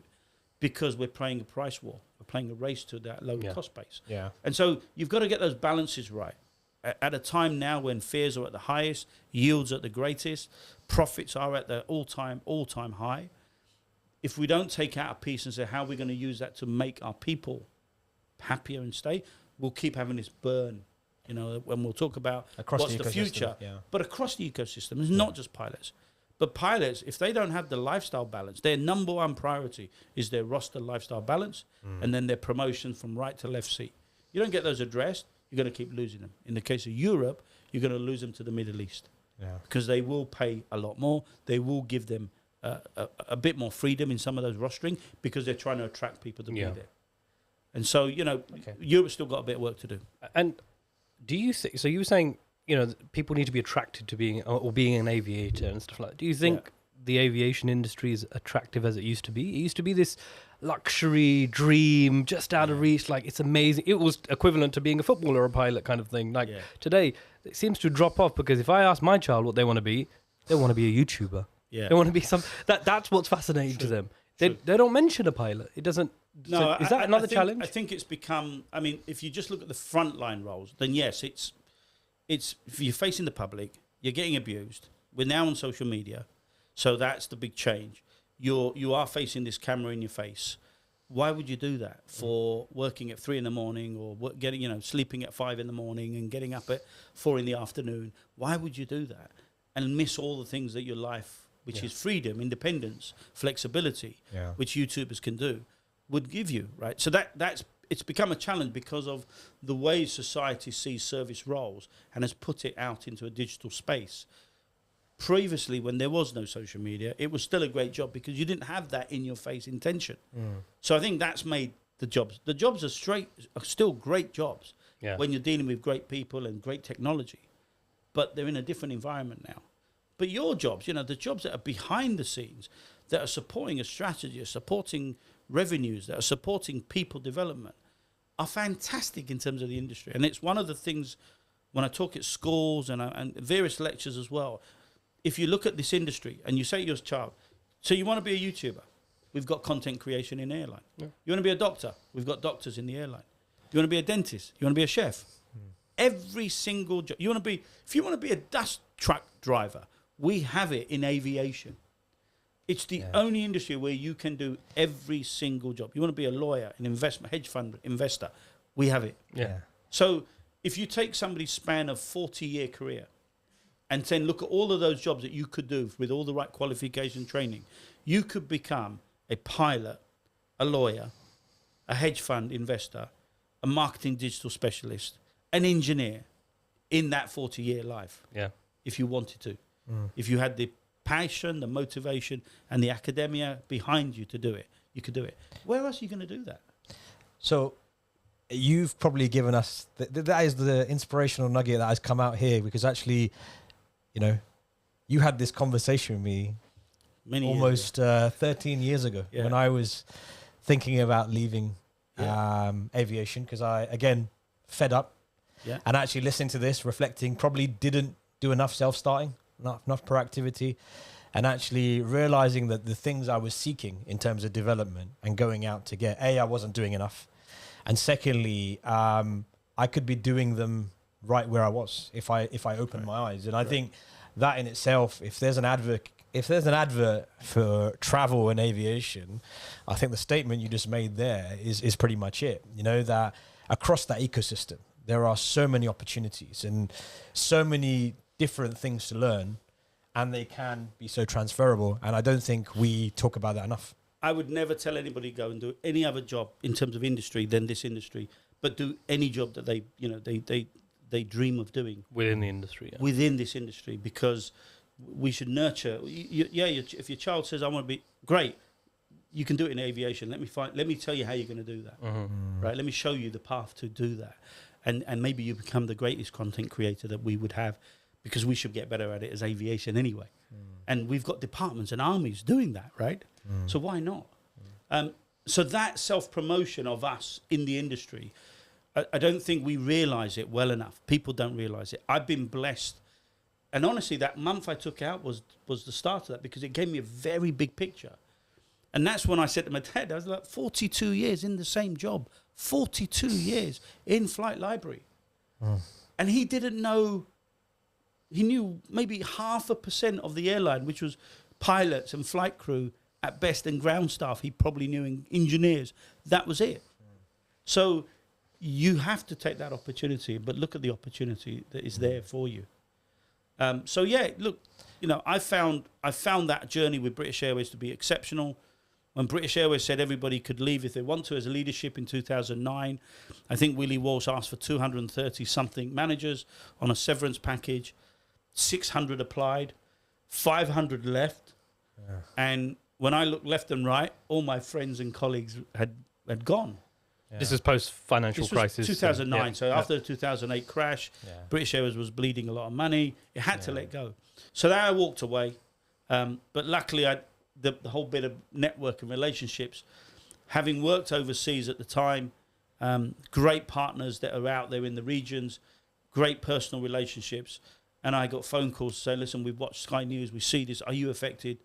because we're playing a price war. We're playing a race to that low cost base. Yeah. And so you've got to get those balances right. At a time now when fares are at the highest, yields at the greatest, profits are at the all-time high. if we don't take out a piece and say how we're going to use that to make our people happier and stay, we'll keep having this burn. You know, when we'll talk about Across what's the the ecosystem, future, but across the ecosystem, it's not just pilots. But pilots, if they don't have the lifestyle balance, their number one priority is their roster lifestyle balance, and then their promotion from right to left seat. You don't get those addressed, you're going to keep losing them. In the case of Europe, you're going to lose them to the Middle East because they will pay a lot more. They will give them a bit more freedom in some of those rostering because they're trying to attract people to be there. And so, you know, Europe's still got a bit of work to do. And do you think, so you were saying, you know, people need to be attracted to being an aviator and stuff like that. Do you think the aviation industry is attractive as it used to be? It used to be this luxury dream just out of reach, like it's amazing. It was equivalent to being a footballer or a pilot kind of thing. Like today, it seems to drop off because if I ask my child what they want to be a YouTuber. Yeah. They want to be that's what's fascinating to them. They don't mention a pilot. It doesn't. No, so is that another challenge? I think it's become, I mean, if you just look at the frontline roles, then yes, it's if you're facing the public, you're getting abused. We're now on social media, so that's the big change. You are facing this camera in your face. Why would you do that for working at 3 a.m. or sleeping at 5 a.m. and getting up at 4 p.m? Why would you do that and miss all the things that your life, which is freedom, independence, flexibility, which YouTubers can do, would give you, right? So it's become a challenge because of the way society sees service roles and has put it out into a digital space. Previously, when there was no social media, it was still a great job because you didn't have that in your face intention. So I think that's made the jobs. The jobs are still great jobs when you're dealing with great people and great technology, but they're in a different environment now. But your jobs, you know, the jobs that are behind the scenes, that are supporting a strategy, are supporting revenues, that are supporting people development, are fantastic in terms of the industry. And it's one of the things when I talk at schools and various lectures as well. If you look at this industry and you say to your child, so you want to be a YouTuber? We've got content creation in airline. You want to be a doctor? We've got doctors in the airline. You want to be a dentist? You want to be a chef? Every single job. If you want to be a dust truck driver, we have it in aviation. It's the only industry where you can do every single job. You want to be a lawyer, an investment hedge fund investor, we have it. So if you take somebody's span of 40-year career and then look at all of those jobs that you could do with all the right qualification training, you could become a pilot, a lawyer, a hedge fund investor, a marketing digital specialist, an engineer in that 40-year life. If you wanted to. If you had the passion, the motivation, and the academia behind you to do it, you could do it. Where else are you going to do that? So you've probably given us, that is the inspirational nugget that has come out here, because actually, you know, you had this conversation with me almost 13 years ago when I was thinking about leaving aviation, because I, again, fed up and actually listening to this, reflecting, probably didn't do enough self-starting, not enough proactivity, and actually realizing that the things I was seeking in terms of development and going out to get, I wasn't doing enough. And secondly, I could be doing them right where I was if I opened my eyes. And I think that in itself, if there's an advert for travel and aviation, I think the statement you just made there is pretty much it. You know, that across that ecosystem, there are so many opportunities and so many different things to learn, and they can be so transferable. And I don't think we talk about that enough. I would never tell anybody go and do any other job in terms of industry than this industry, but do any job that they dream of doing within the industry. Within this industry, because we should nurture. If your child says, "I want to be great," you can do it in aviation. Let me tell you how you're going to do that. Right? Let me show you the path to do that, and maybe you become the greatest content creator that we would have, because we should get better at it as aviation anyway. And we've got departments and armies doing that, right? So why not? So that self-promotion of us in the industry, I don't think we realise it well enough. People don't realise it. I've been blessed. And honestly, that month I took out was the start of that, because it gave me a very big picture. And that's when I said to my dad, I was like, 42 years in the same job, 42 years in flight library. And he didn't know. He knew maybe 0.5% of the airline, which was pilots and flight crew at best, and ground staff. He probably knew engineers. That was it. So you have to take that opportunity, but look at the opportunity that is there for you. So yeah, look, I found that journey with British Airways to be exceptional. When British Airways said everybody could leave if they want to as a leadership in 2009, I think Willie Walsh asked for 230-something managers on a severance package. 600 applied, 500 left. Yeah. And when I looked left and right, all my friends and colleagues had gone. Yeah. This is post-financial crisis. 2009, so after the 2008 crash, British Airways was bleeding a lot of money. It had to let go. So then I walked away. But luckily, the whole bit of network and relationships, having worked overseas at the time, great partners that are out there in the regions, great personal relationships. And I got phone calls saying, listen, we've watched Sky News, we see this, are you affected?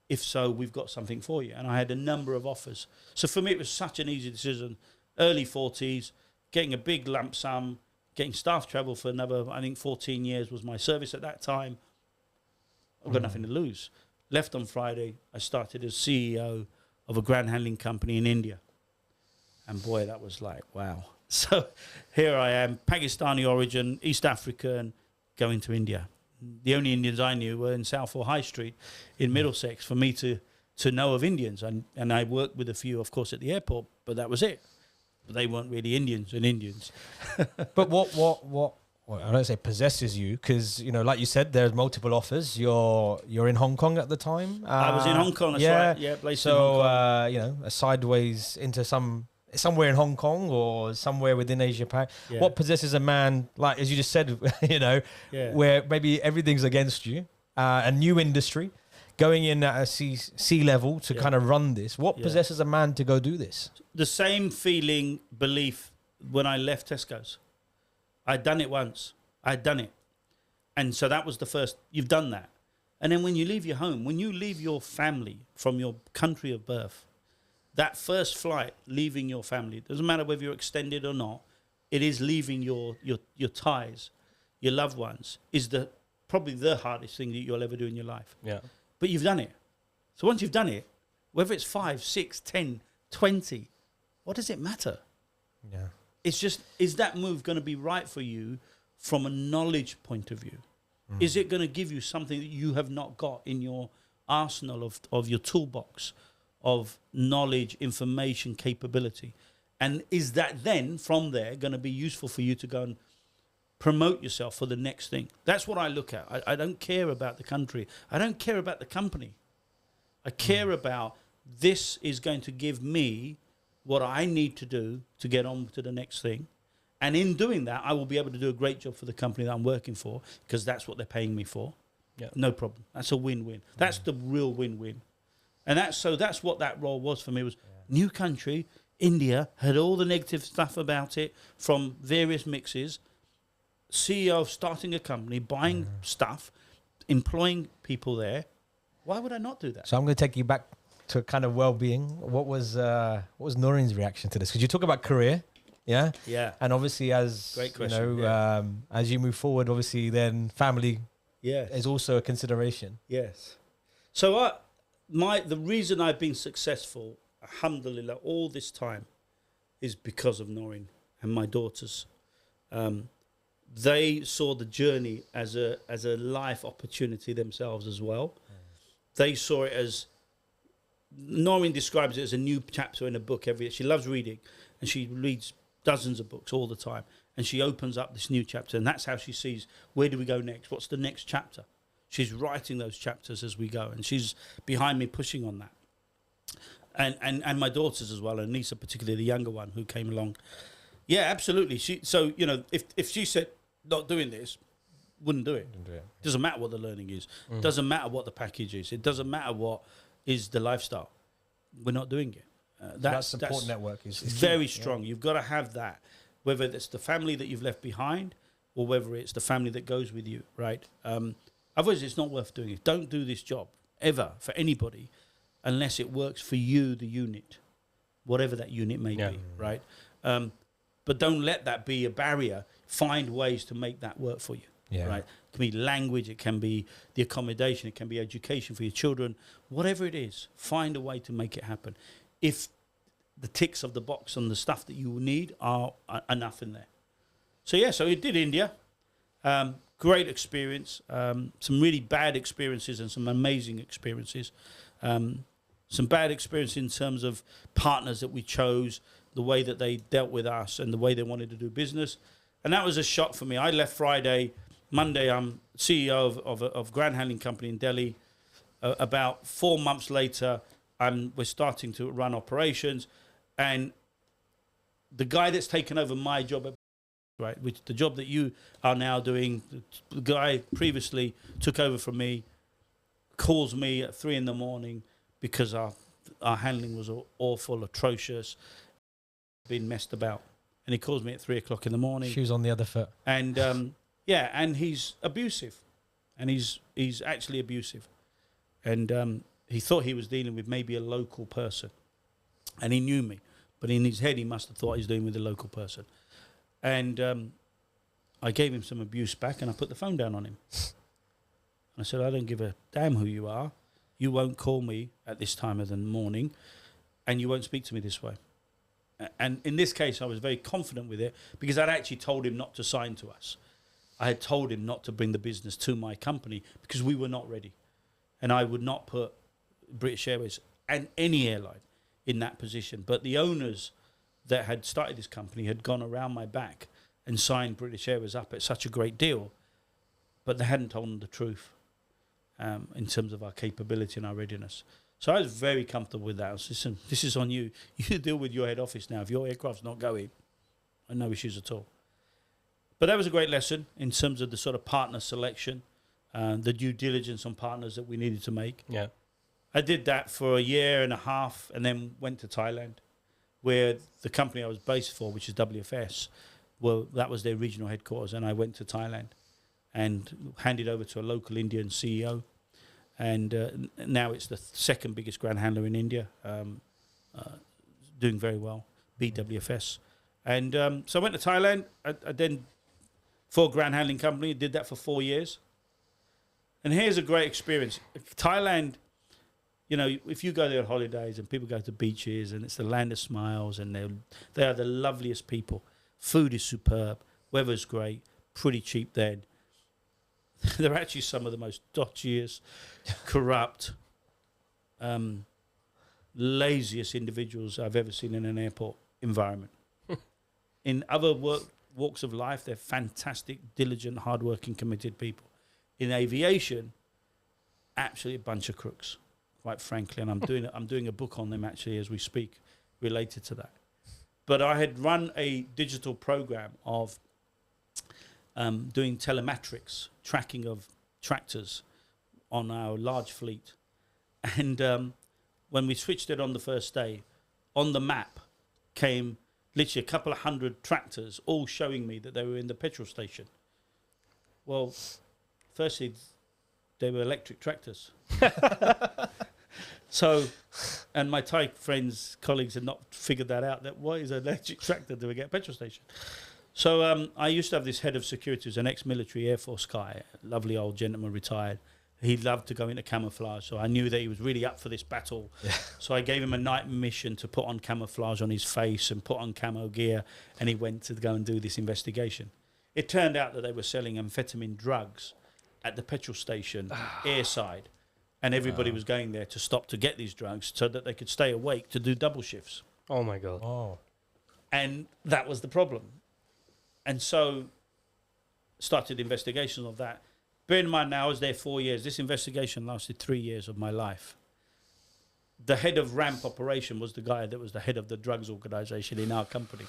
If so, we've got something for you. And I had a number of offers. So for me, it was such an easy decision. Early 40s, getting a big lump sum, getting staff travel for another, I think 14 years was my service at that time. I've got nothing to lose. Left on Friday, I started as CEO of a ground handling company in India. And boy, that was like, wow. So here I am, Pakistani origin, East African, going to India. The only Indians I knew were in Southall High Street in Middlesex for me to know of Indians. And I worked with a few, of course, at the airport, but that was it. But they weren't really Indians and Indians. But what I don't say possesses you, because, like you said, there's multiple offers. You're in Hong Kong at the time. I was in Hong Kong, that's right. Yeah, placed in Hong Kong. A sideways into somewhere in Hong Kong or somewhere within Asia Pac. Yeah. What possesses a man, like as you just said, where maybe everything's against you, a new industry, going in at a C level to kind of run this. What possesses a man to go do this? The same feeling, belief when I left Tesco's. I'd done it once. I'd done it. And so that was the first, you've done that. And then when you leave your home, when you leave your family from your country of birth, that first flight, leaving your family, doesn't matter whether you're extended or not, it is leaving your ties, your loved ones, is probably the hardest thing that you'll ever do in your life. Yeah. But you've done it. So once you've done it, whether it's 5, 6, 10, 20, what does it matter? Yeah. It's just, is that move going to be right for you from a knowledge point of view? Is it going to give you something that you have not got in your arsenal of your toolbox of knowledge, information, capability? And is that then, from there, going to be useful for you to go and promote yourself for the next thing? That's what I look at. I don't care about the country. I don't care about the company. I care about this is going to give me what I need to do to get on to the next thing. And in doing that, I will be able to do a great job for the company that I'm working for, because that's what they're paying me for. Yeah. No problem. That's a win-win. That's the real win-win. And that's what that role was for me. It was new country, India, had all the negative stuff about it from various mixes. CEO of starting a company, buying stuff, employing people there. Why would I not do that? So I'm going to take you back to kind of well-being. What was Noreen's reaction to this? Because you talk about career, yeah, and obviously as great question, as you move forward, obviously then family, is also a consideration. Yes. So the reason I've been successful, alhamdulillah, all this time, is because of Noreen and my daughters. They saw the journey as a life opportunity themselves as well. They saw it as, Noreen describes it as a new chapter in a book every year. She loves reading, and she reads dozens of books all the time. And she opens up this new chapter, and that's how she sees, where do we go next? What's the next chapter? She's writing those chapters as we go, and she's behind me pushing on that. And my daughters as well, and Nisa particularly, the younger one who came along. Yeah, absolutely. If she said not doing this, wouldn't do it. Doesn't matter what the learning is. Doesn't matter what the package is. It doesn't matter what is the lifestyle. We're not doing it. That support network is very strong. Yeah. You've got to have that, whether it's the family that you've left behind or whether it's the family that goes with you, right? Otherwise, it's not worth doing it. Don't do this job ever for anybody unless it works for you, the unit, whatever that unit may be, right? But don't let that be a barrier. Find ways to make that work for you. Yeah. right? It can be language, it can be the accommodation, it can be education for your children, whatever it is. Find a way to make it happen. If the ticks of the box on the stuff that you need are enough in there. So yeah, so we did India. Great experience. Some really bad experiences and some amazing experiences. Some bad experience in terms of partners that we chose, the way that they dealt with us and the way they wanted to do business. And that was a shock for me. I left Friday. Monday, I'm CEO of a ground handling company in Delhi. About 4 months later, we're starting to run operations. And the guy that's taken over my job, right, which the job that you are now doing, the guy previously took over from me, calls me at 3 a.m. because our handling was awful, atrocious, been messed about. And he calls me at 3 o'clock in the morning. Shoes on the other foot. And and he's abusive. And he's actually abusive. And he thought he was dealing with maybe a local person. And he knew me. But in his head, he must have thought he was dealing with a local person. And I gave him some abuse back and I put the phone down on him. I said, I don't give a damn who you are. You won't call me at this time of the morning and you won't speak to me this way. And in this case, I was very confident with it because I'd actually told him not to sign to us. I had told him not to bring the business to my company because we were not ready. And I would not put British Airways and any airline in that position. But the owners that had started this company had gone around my back and signed British Airways up at such a great deal, but they hadn't told them the truth in terms of our capability and our readiness. So I was very comfortable with that. I was, listen, this is on you. You deal with your head office now. If your aircraft's not going, I no issues at all. But that was a great lesson in terms of the sort of partner selection, the due diligence on partners that we needed to make. Yeah. I did that for a year and a half and then went to Thailand, where the company I was based for, which is WFS, well, that was their regional headquarters. And I went to Thailand and handed over to a local Indian CEO. And now it's the second biggest ground handler in India, doing very well, BWFS. And so I went to Thailand. I then, for a ground handling company, did that for 4 years. And here's a great experience. Thailand, you know, if you go there on holidays and people go to beaches and it's the land of smiles and they are the loveliest people. Food is superb. Weather's great. Pretty cheap then. They're actually some of the most dodgiest, corrupt, laziest individuals I've ever seen in an airport environment. In other walks of life, they're fantastic, diligent, hardworking, committed people. In aviation, absolutely a bunch of crooks, quite frankly. And I'm doing a book on them actually as we speak, related to that. But I had run a digital program of doing telemetrics, tracking of tractors on our large fleet. And when we switched it on the first day, on the map came literally a couple of hundred tractors, all showing me that they were in the petrol station. Well, firstly, they were electric tractors. So, and my Thai friends, colleagues had not figured that out, that what is an electric tractor to get a petrol station? So I used to have this head of security, who's an ex-military Air Force guy, lovely old gentleman, retired. He loved to go into camouflage, so I knew that he was really up for this battle. Yeah. So I gave him a night mission to put on camouflage on his face and put on camo gear, and he went to go and do this investigation. It turned out that they were selling amphetamine drugs at the petrol station, airside, and everybody was going there to stop to get these drugs so that they could stay awake to do double shifts. Oh, my God. Oh. And that was the problem. And so started investigations of that. Bear in mind now, I was there 4 years. This investigation lasted 3 years of my life. The head of ramp operation was the guy that was the head of the drugs organization in our company.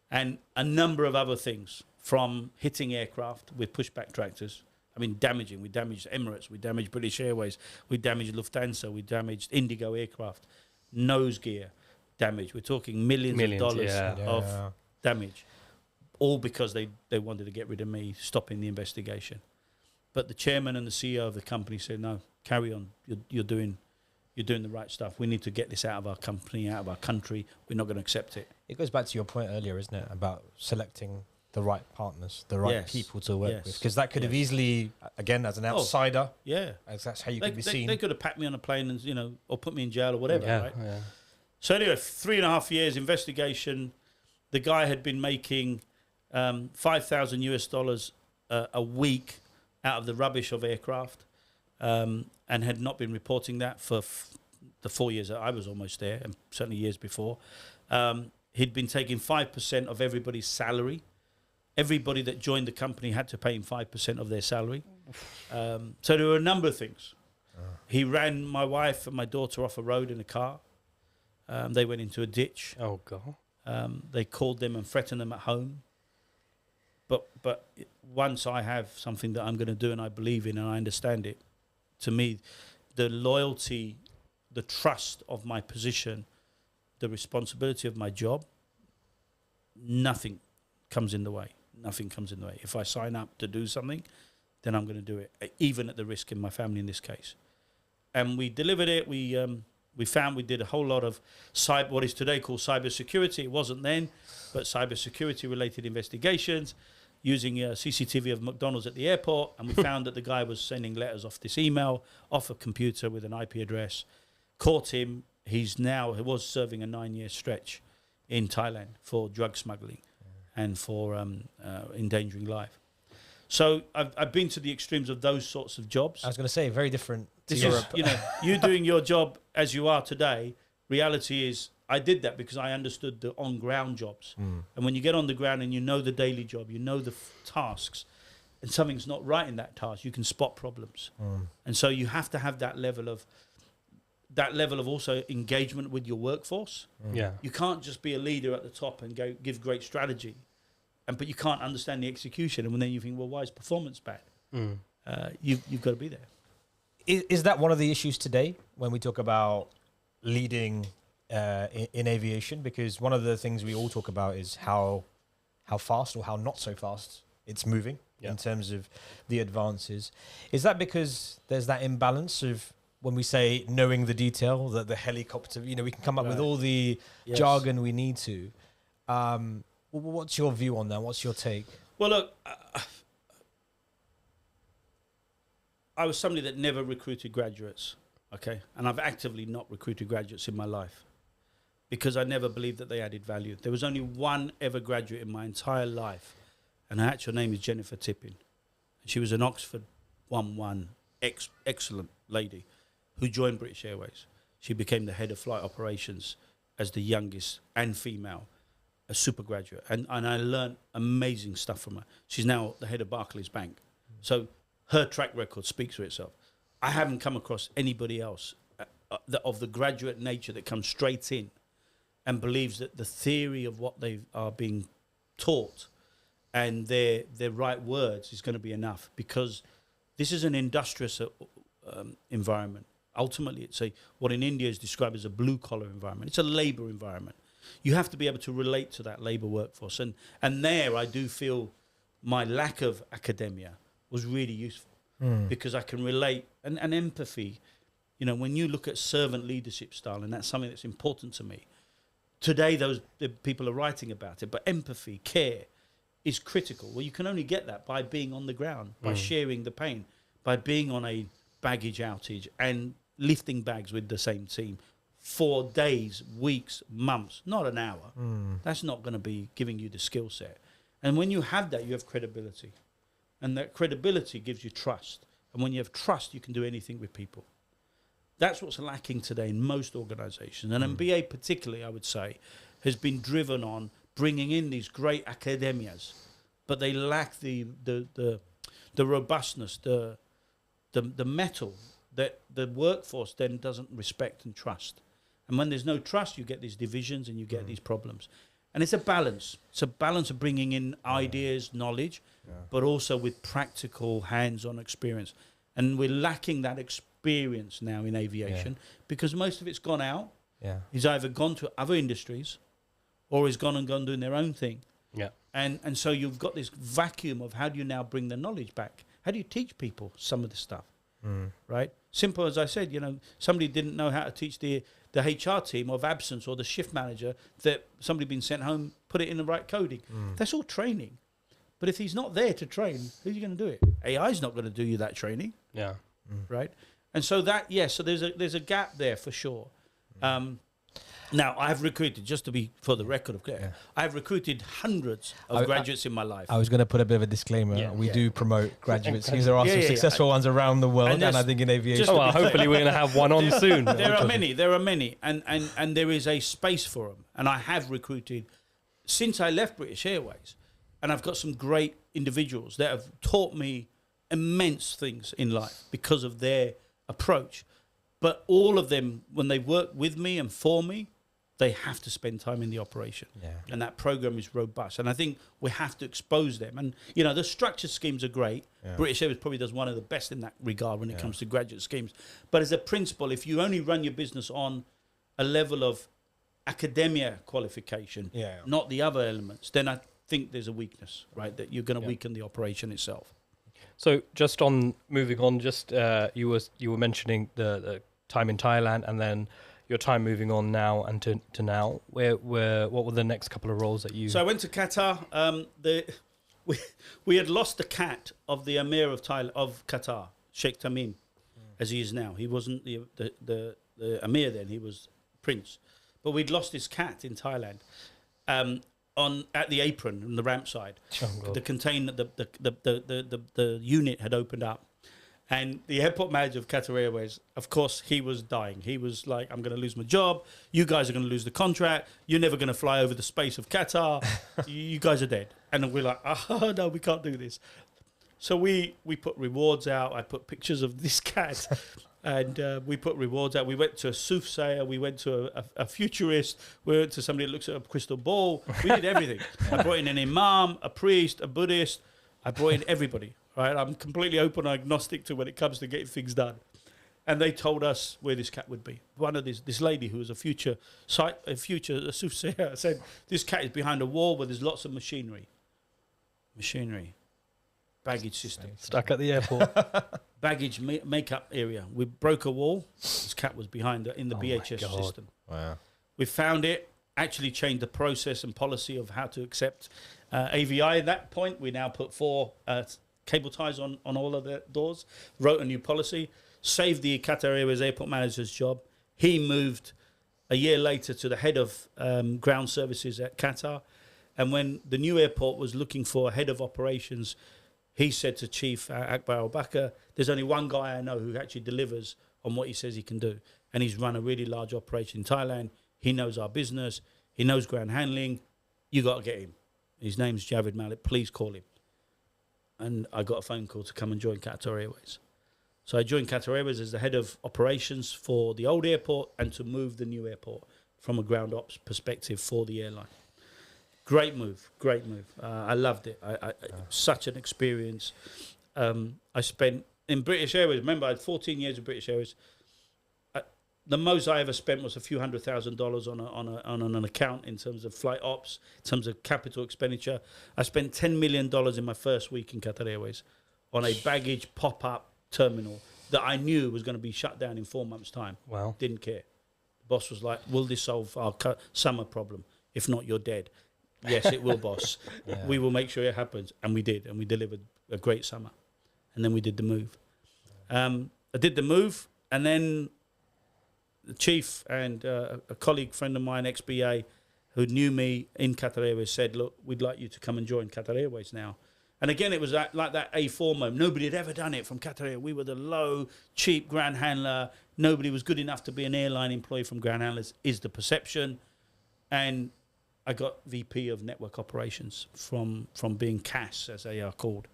And a number of other things, from hitting aircraft with pushback tractors. I mean, damaging. We damaged Emirates. We damaged British Airways. We damaged Lufthansa. We damaged Indigo aircraft. Nose gear damage. We're talking millions of dollars of damage. All because they wanted to get rid of me, stopping the investigation. But the chairman and the CEO of the company said, no, carry on. You're doing the right stuff. We need to get this out of our company, out of our country. We're not going to accept it. It goes back to your point earlier, isn't it, about selecting the right partners, the right Yes. people to work Yes. with, because that could have Yes. easily, again, as an outsider, Yeah. as that's how you They, could be they, seen. they could have packed me on a plane and, or put me in jail or whatever, Yeah, right? yeah. So anyway, 3.5 years investigation. The guy had been making $5,000 a week out of the rubbish of aircraft, and had not been reporting that for the 4 years that I was almost there, and certainly years before. He'd been taking 5% of everybody's salary. Everybody that joined the company had to pay him 5% of their salary. So there were a number of things. He ran my wife and my daughter off a road in a car. They went into a ditch. Oh God. They called them and threatened them at home. But once I have something that I'm going to do and I believe in and I understand it, to me, the loyalty, the trust of my position, the responsibility of my job, nothing comes in the way. Nothing comes in the way. If I sign up to do something, then I'm going to do it, even at the risk in my family in this case. And we delivered it. We found we did a whole lot of what is today called cybersecurity. It wasn't then, but cybersecurity related investigations using CCTV of McDonald's at the airport. And we found that the guy was sending letters off this email, off a computer with an IP address. Caught him. He was serving a 9-year stretch in Thailand for drug smuggling and for endangering life. So I've been to the extremes of those sorts of jobs. I was going to say, very different to This Europe. is, you doing your job as you are today. Reality is, I did that because I understood the on-ground jobs. And when you get on the ground and you know the daily job, you know the tasks, and something's not right in that task, you can spot problems. And so you have to have that level of also engagement with your workforce. Yeah. You can't just be a leader at the top and go give great strategy, but you can't understand the execution. And then you think, well, why is performance bad? You've got to be there. Is that one of the issues today when we talk about leading in aviation? Because one of the things we all talk about is how fast or how not so fast it's moving in terms of the advances. Is that because there's that imbalance of, when we say knowing the detail, that the helicopter, we can come up with all the jargon we need to. What's your view on that? What's your take? Well, look, I was somebody that never recruited graduates, okay? And I've actively not recruited graduates in my life because I never believed that they added value. There was only one ever graduate in my entire life, and her actual name is Jennifer Tippin. She was an Oxford 1-1, excellent lady who joined British Airways. She became the head of flight operations as the youngest and female, a super graduate. And I learned amazing stuff from her. She's now the head of Barclays Bank. So her track record speaks for itself. I haven't come across anybody else of the graduate nature that comes straight in and believes that the theory of what they are being taught and their right words is going to be enough, because this is an industrious environment. Ultimately, it's what in India is described as a blue-collar environment. It's a labour environment. You have to be able to relate to that labour workforce. And there I do feel my lack of academia was really useful because I can relate. And empathy, when you look at servant leadership style, and that's something that's important to me. Today, the people are writing about it, but empathy, care is critical. Well, you can only get that by being on the ground, by sharing the pain, by being on a baggage outage and lifting bags with the same team for days, weeks, months, not an hour. That's not going to be giving you the skill set. And when you have that, you have credibility. And that credibility gives you trust. And when you have trust, you can do anything with people. That's what's lacking today in most organizations. And MBA particularly, I would say, has been driven on bringing in these great academias, but they lack the robustness, the metal that the workforce then doesn't respect and trust. And when there's no trust, you get these divisions and you get these problems. And it's a balance. It's a balance of bringing in ideas, knowledge, but also with practical hands-on experience. And we're lacking that experience now in aviation because most of it's gone out. He's either gone to other industries or he's gone doing their own thing. And so you've got this vacuum of how do you now bring the knowledge back? How do you teach people some of the stuff? Right? Simple as I said, somebody didn't know how to teach the HR team of absence or the shift manager that somebody been sent home, put it in the right coding. That's all training. But if he's not there to train, who's going to do it? AI is not going to do you that training, Yeah. right? And so so there's a gap there for sure. Now, I have recruited, just to be for the record of clear, I have recruited hundreds of graduates in my life. I was going to put a bit of a discllaimer. Yeah. We do promote graduates because there are some Yeah. successful ones around the world, and I think in aviation. just- Oh, well, hopefully we're going to have one on soon. There are many, and there is a space for them. And I have recruited since I left British Airways, and I've got some great individuals that have taught me immense things in life because of their approach. But all of them, when they work with me and for me, they have to spend time in the operation. Yeah. And that program is robust. And I think we have to expose them. And, you know, the structured schemes are great. Yeah. British Airways probably does one of the best in that regard when it comes to graduate schemes. But as a principle, if you only run your business on a level of academia qualification, not the other elements, then I think there's a weakness, right? That you're going to weaken the operation itself. So just on moving on, just you were mentioning the time in Thailand and then your time moving on now and to now. What were the next couple of roles that you? So I went to Qatar. We had lost the cat of the Emir of Qatar, Sheikh Tamim, as he is now. He wasn't the Emir then; he was Prince. But we'd lost his cat in Thailand. At the apron on the ramp side, the container, the unit had opened up, and the airport manager of Qatar Airways, of course, he was dying. He was like, "I'm going to lose my job. You guys are going to lose the contract. You're never going to fly over the space of Qatar. You guys are dead." And we're like, "Oh no, we can't do this." So we put rewards out. I put pictures of this cat. And we put rewards out. We went to a soothsayer. We went to a futurist. We went to somebody that looks at a crystal ball. We did everything. I brought in an imam, a priest, a Buddhist. I brought in everybody. Right? I'm completely open and agnostic to when it comes to getting things done. And they told us where this cat would be. One of this lady who was a future soothsayer said, "This cat is behind a wall where there's lots of machinery. Baggage system. Stuck at the airport. Baggage makeup area. We broke a wall. This cat was behind in the BHS system. Wow. We found it, actually changed the process and policy of how to accept AVI at that point. We now put 4 cable ties on all of the doors, wrote a new policy, saved the Qatar Airways airport manager's job. He moved a year later to the head of ground services at Qatar. And when the new airport was looking for a head of operations, he said to Chief Akbar al-Bakr, "There's only one guy I know who actually delivers on what he says he can do. And he's run a really large operation in Thailand. He knows our business. He knows ground handling. You got to get him. His name's Javed Malik. Please call him." And I got a phone call to come and join Qatar Airways. So I joined Qatar Airways as the head of operations for the old airport and to move the new airport from a ground ops perspective for the airline. Great move. I loved it. Such an experience. I spent in British Airways. Remember, I had 14 years of British Airways. The most I ever spent was a few $100,000 on an account in terms of flight ops, in terms of capital expenditure. I spent $10 million in my first week in Qatar Airways on a baggage pop-up terminal that I knew was going to be shut down in 4 months' time. Wow. Didn't care. The boss was like, "Will this solve our summer problem? If not, you're dead." "Yes, it will, boss. Yeah. We will make sure it happens." And we did. And we delivered a great summer. And then we did the move. I did the move. And then the chief and a colleague friend of mine, ex-BA, who knew me in Qatar Airways, said, "Look, we'd like you to come and join Qatar Airways now." And again, it was like that A4 moment. Nobody had ever done it from Qatar Airways. We were the low, cheap ground handler. Nobody was good enough to be an airline employee from ground handlers, is the perception. And I got VP of network operations from being CAS, as they are called.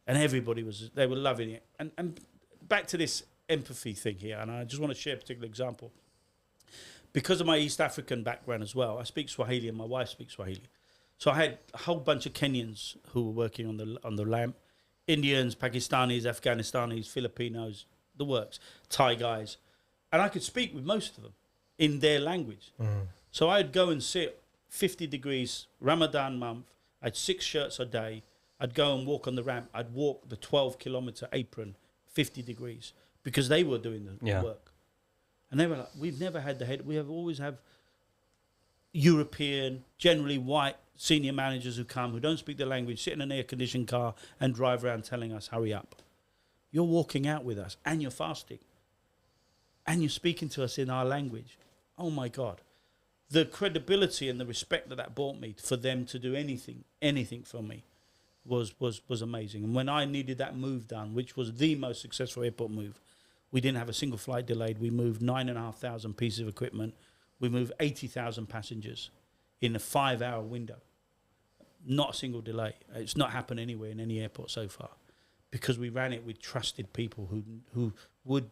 And everybody they were loving it. And back to this empathy thing here, and I just want to share a particular example. Because of my East African background as well, I speak Swahili and my wife speaks Swahili. So I had a whole bunch of Kenyans who were working on the lamp, Indians, Pakistanis, Afghanistanis, Filipinos, the works, Thai guys. And I could speak with most of them in their language. So I'd go and sit 50 degrees, Ramadan month. I had 6 shirts a day. I'd go and walk on the ramp. I'd walk the 12-kilometer apron, 50 degrees, because they were doing the work. And they were like, "We've never had the head. We have always have European, generally white, senior managers who come, who don't speak the language, sit in an air-conditioned car and drive around telling us, hurry up. You're walking out with us and you're fasting. And you're speaking to us in our language. Oh, my God. The credibility and the respect that brought me for them to do anything for me was amazing. And when I needed that move done, which was the most successful airport move, we didn't have a single flight delayed. We moved 9,500 pieces of equipment. We moved 80,000 passengers in a 5-hour window. Not a single delay. It's not happened anywhere in any airport so far, because we ran it with trusted people who would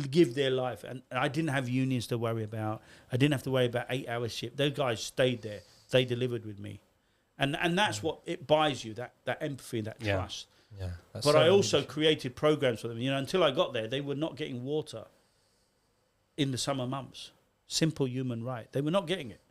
give their life. And I didn't have unions to worry about. I didn't have to worry about 8-hour shift. Those guys stayed there. They delivered with me. And that's what it buys you, that empathy, that trust. Yeah. But I also created programs for them. You know, until I got there, they were not getting water in the summer months. Simple human right. They were not getting it.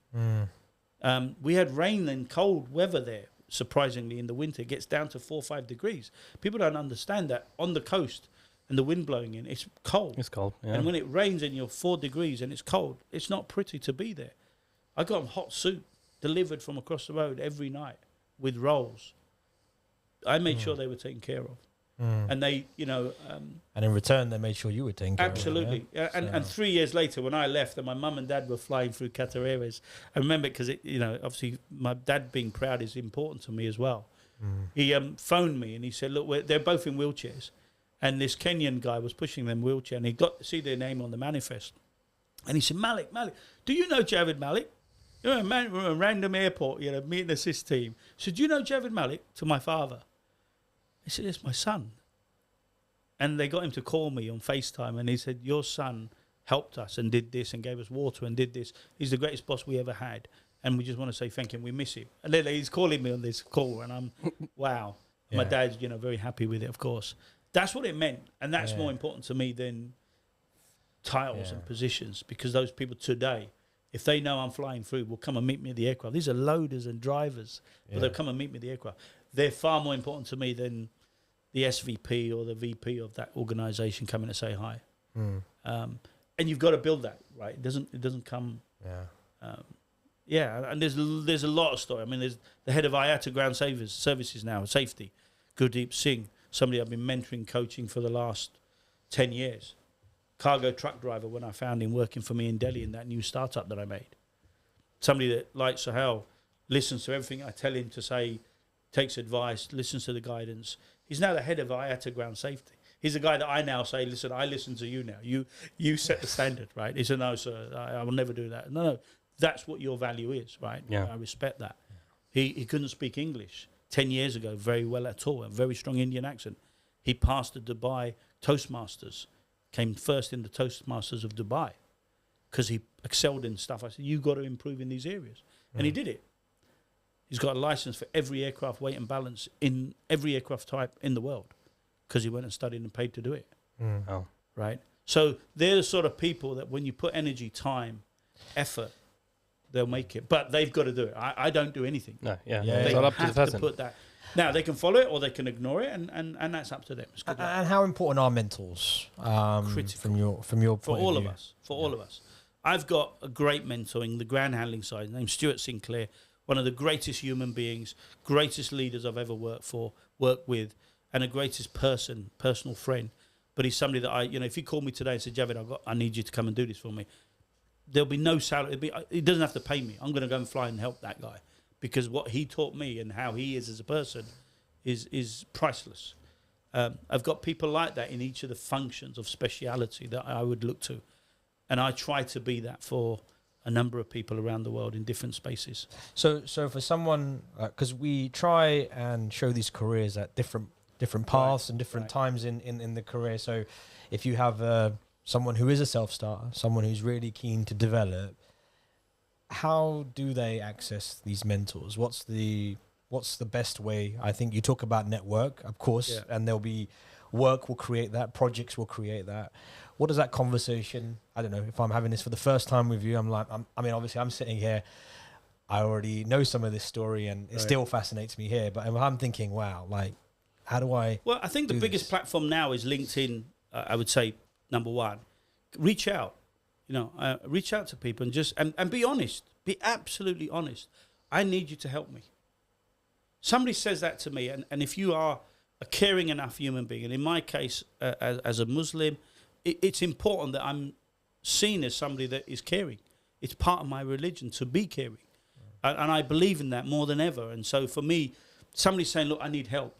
We had rain and cold weather there, surprisingly, in the winter. It gets down to 4 or 5 degrees. People don't understand that on the coast and the wind blowing in, it's cold. It's cold, yeah. And when it rains and you're 4 degrees and it's cold, it's not pretty to be there. I got a hot soup delivered from across the road every night with rolls. I made sure they were taken care of. And they, you know... and in return, they made sure you were taken care absolutely. of. Absolutely. And 3 years later, when I left and my mum and dad were flying through Qatar Airways, I remember because, you know, obviously my dad being proud is important to me as well. He phoned me and he said, look, they're both in wheelchairs. And this Kenyan guy was pushing them wheelchair and he got to see their name on the manifest. And he said, Malik, do you know Javed Malik? You know, man, we're at a random airport, you know, meet and assist team. He said, do you know Javed Malik? To my father. He said, it's my son. And they got him to call me on FaceTime and he said, your son helped us and did this and gave us water and did this. He's the greatest boss we ever had. And we just want to say thank him. We miss him. And then he's calling me on this call and I'm, wow. My dad's, you know, very happy with it, of course. That's what it meant. And that's more important to me than titles and positions, because those people today, if they know I'm flying through, will come and meet me at the aircraft. These are loaders and drivers, but they'll come and meet me at the aircraft. They're far more important to me than the SVP or the VP of that organisation coming to say hi. And you've got to build that, right? It doesn't come. And there's a lot of story. I mean, there's the head of IATA Ground Services now, safety, Gurdeep Singh, somebody I've been mentoring, coaching for the last 10 years. Cargo truck driver when I found him working for me in Delhi in that new startup that I made. Somebody that, like Sahel, listens to everything I tell him to say, takes advice, listens to the guidance. He's now the head of IATA Ground Safety. He's the guy that I now say, listen, I listen to you now. You set the standard, right? He said, no, sir, I will never do that. No, that's what your value is, right? Yeah. I respect that. He couldn't speak English 10 years ago very well at all, a very strong Indian accent. He passed the Dubai Toastmasters, came first in the Toastmasters of Dubai because he excelled in stuff. I said, you got to improve in these areas. And he did it. He's got a license for every aircraft weight and balance in every aircraft type in the world because he went and studied and paid to do it. Right? So they're the sort of people that when you put energy, time, effort, they'll make it. But they've got to do it. I don't do anything. No, They it's all up to the have person. to put that. Now, they can follow it or they can ignore it, and that's up to them. It's good luck. And how important are mentors? Critical. From your For point all of of view? us. For all of us. I've got a great mentor in the ground handling side named Stuart Sinclair, one of the greatest human beings, greatest leaders I've ever worked with, and a greatest personal friend. But he's somebody that if he called me today and said, Javed, I need you to come and do this for me, there'll be no salary. He doesn't have to pay me. I'm going to go and fly and help that guy because what he taught me and how he is as a person is priceless. I've got people like that in each of the functions of speciality that I would look to. And I try to be that for a number of people around the world in different spaces. So for someone, because we try and show these careers at different paths and different times in the career. So if you have someone who is a self-starter, someone who's really keen to develop, how do they access these mentors? What's the best way? I think you talk about network, of course, and there'll be work will create that, projects will create that. What does that conversation, I don't know, if I'm having this for the first time with you, obviously I'm sitting here, I already know some of this story and it still fascinates me here, but I'm thinking, wow, like, how do I Well, I think the biggest platform now is LinkedIn, I would say, number one. Reach out. Reach out to people and be honest. Be absolutely honest. I need you to help me. Somebody says that to me, and if you are a caring enough human being, and in my case, as a Muslim, it's important that I'm seen as somebody that is caring. It's part of my religion to be caring. And I believe in that more than ever. And so for me, somebody saying, look, I need help.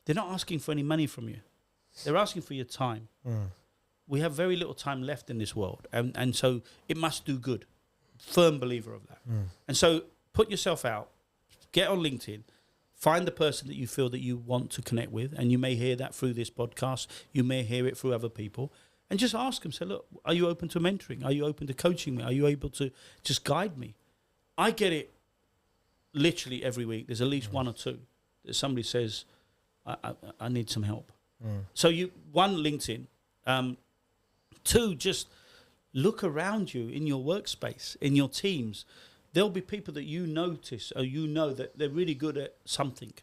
They're not asking for any money from you. They're asking for your time. We have very little time left in this world. And so it must do good. Firm believer of that. And so put yourself out, get on LinkedIn, find the person that you feel that you want to connect with. And you may hear that through this podcast. You may hear it through other people. And just ask them, say, look, are you open to mentoring? Are you open to coaching me? Are you able to just guide me? I get it literally every week. There's at least one or two that somebody says, I need some help. So one, LinkedIn. Two, just look around you in your workspace, in your teams. There'll be people that you notice or you know that they're really good at something,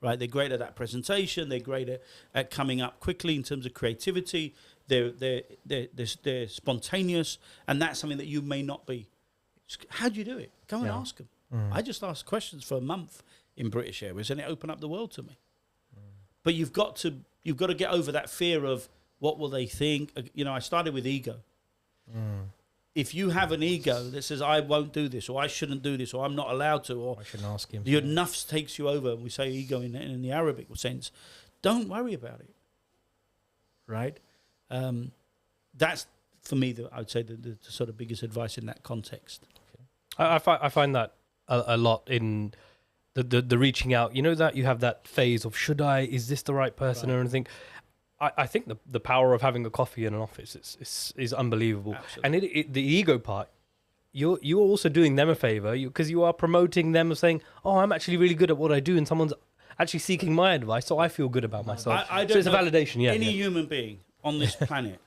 right? They're great at that presentation. They're great at coming up quickly in terms of creativity. They're spontaneous, and that's something that you may not be. How do you do it? Go and ask them. I just asked questions for a month in British Airways, and it opened up the world to me. But you've got to get over that fear of what will they think. I started with ego. If you have an ego that says I won't do this, or I shouldn't do this, or I'm not allowed to, or I shouldn't ask him. Your nafs takes you over. We say ego in the Arabic sense. Don't worry about it. Right. That's for me. I would say the sort of biggest advice in that context. I find that a lot in the reaching out. You know that you have that phase of is this the right person or anything. I think the power of having a coffee in an office is unbelievable. Absolutely. And the ego part, you're also doing them a favor because you are promoting them of saying, oh, I'm actually really good at what I do, and someone's actually seeking my advice, so I feel good about myself. I don't so it's a validation. Yeah. Any human being on this planet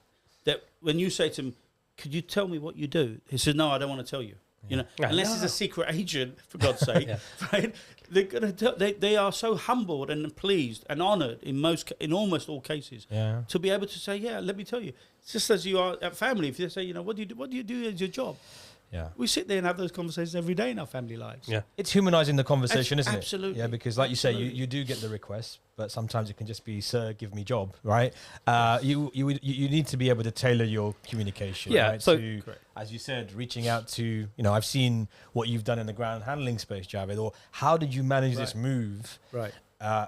that when you say to him, could you tell me what you do? He says, no, I don't want to tell you. Unless he's a secret agent, for God's sake, right? They're gonna they are so humbled and pleased and honoured in almost all cases to be able to say, yeah, let me tell you. It's just as you are at family. If you say, what do you do as your job? Yeah, we sit there and have those conversations every day in our family lives. Yeah, it's humanizing the conversation, isn't it? Absolutely. Yeah, because like you say, you do get the requests, but sometimes it can just be, sir, give me job, right? You need to be able to tailor your communication. Yeah. Right? So, as you said, reaching out to, I've seen what you've done in the ground handling space, Javed, or how did you manage this move? Right.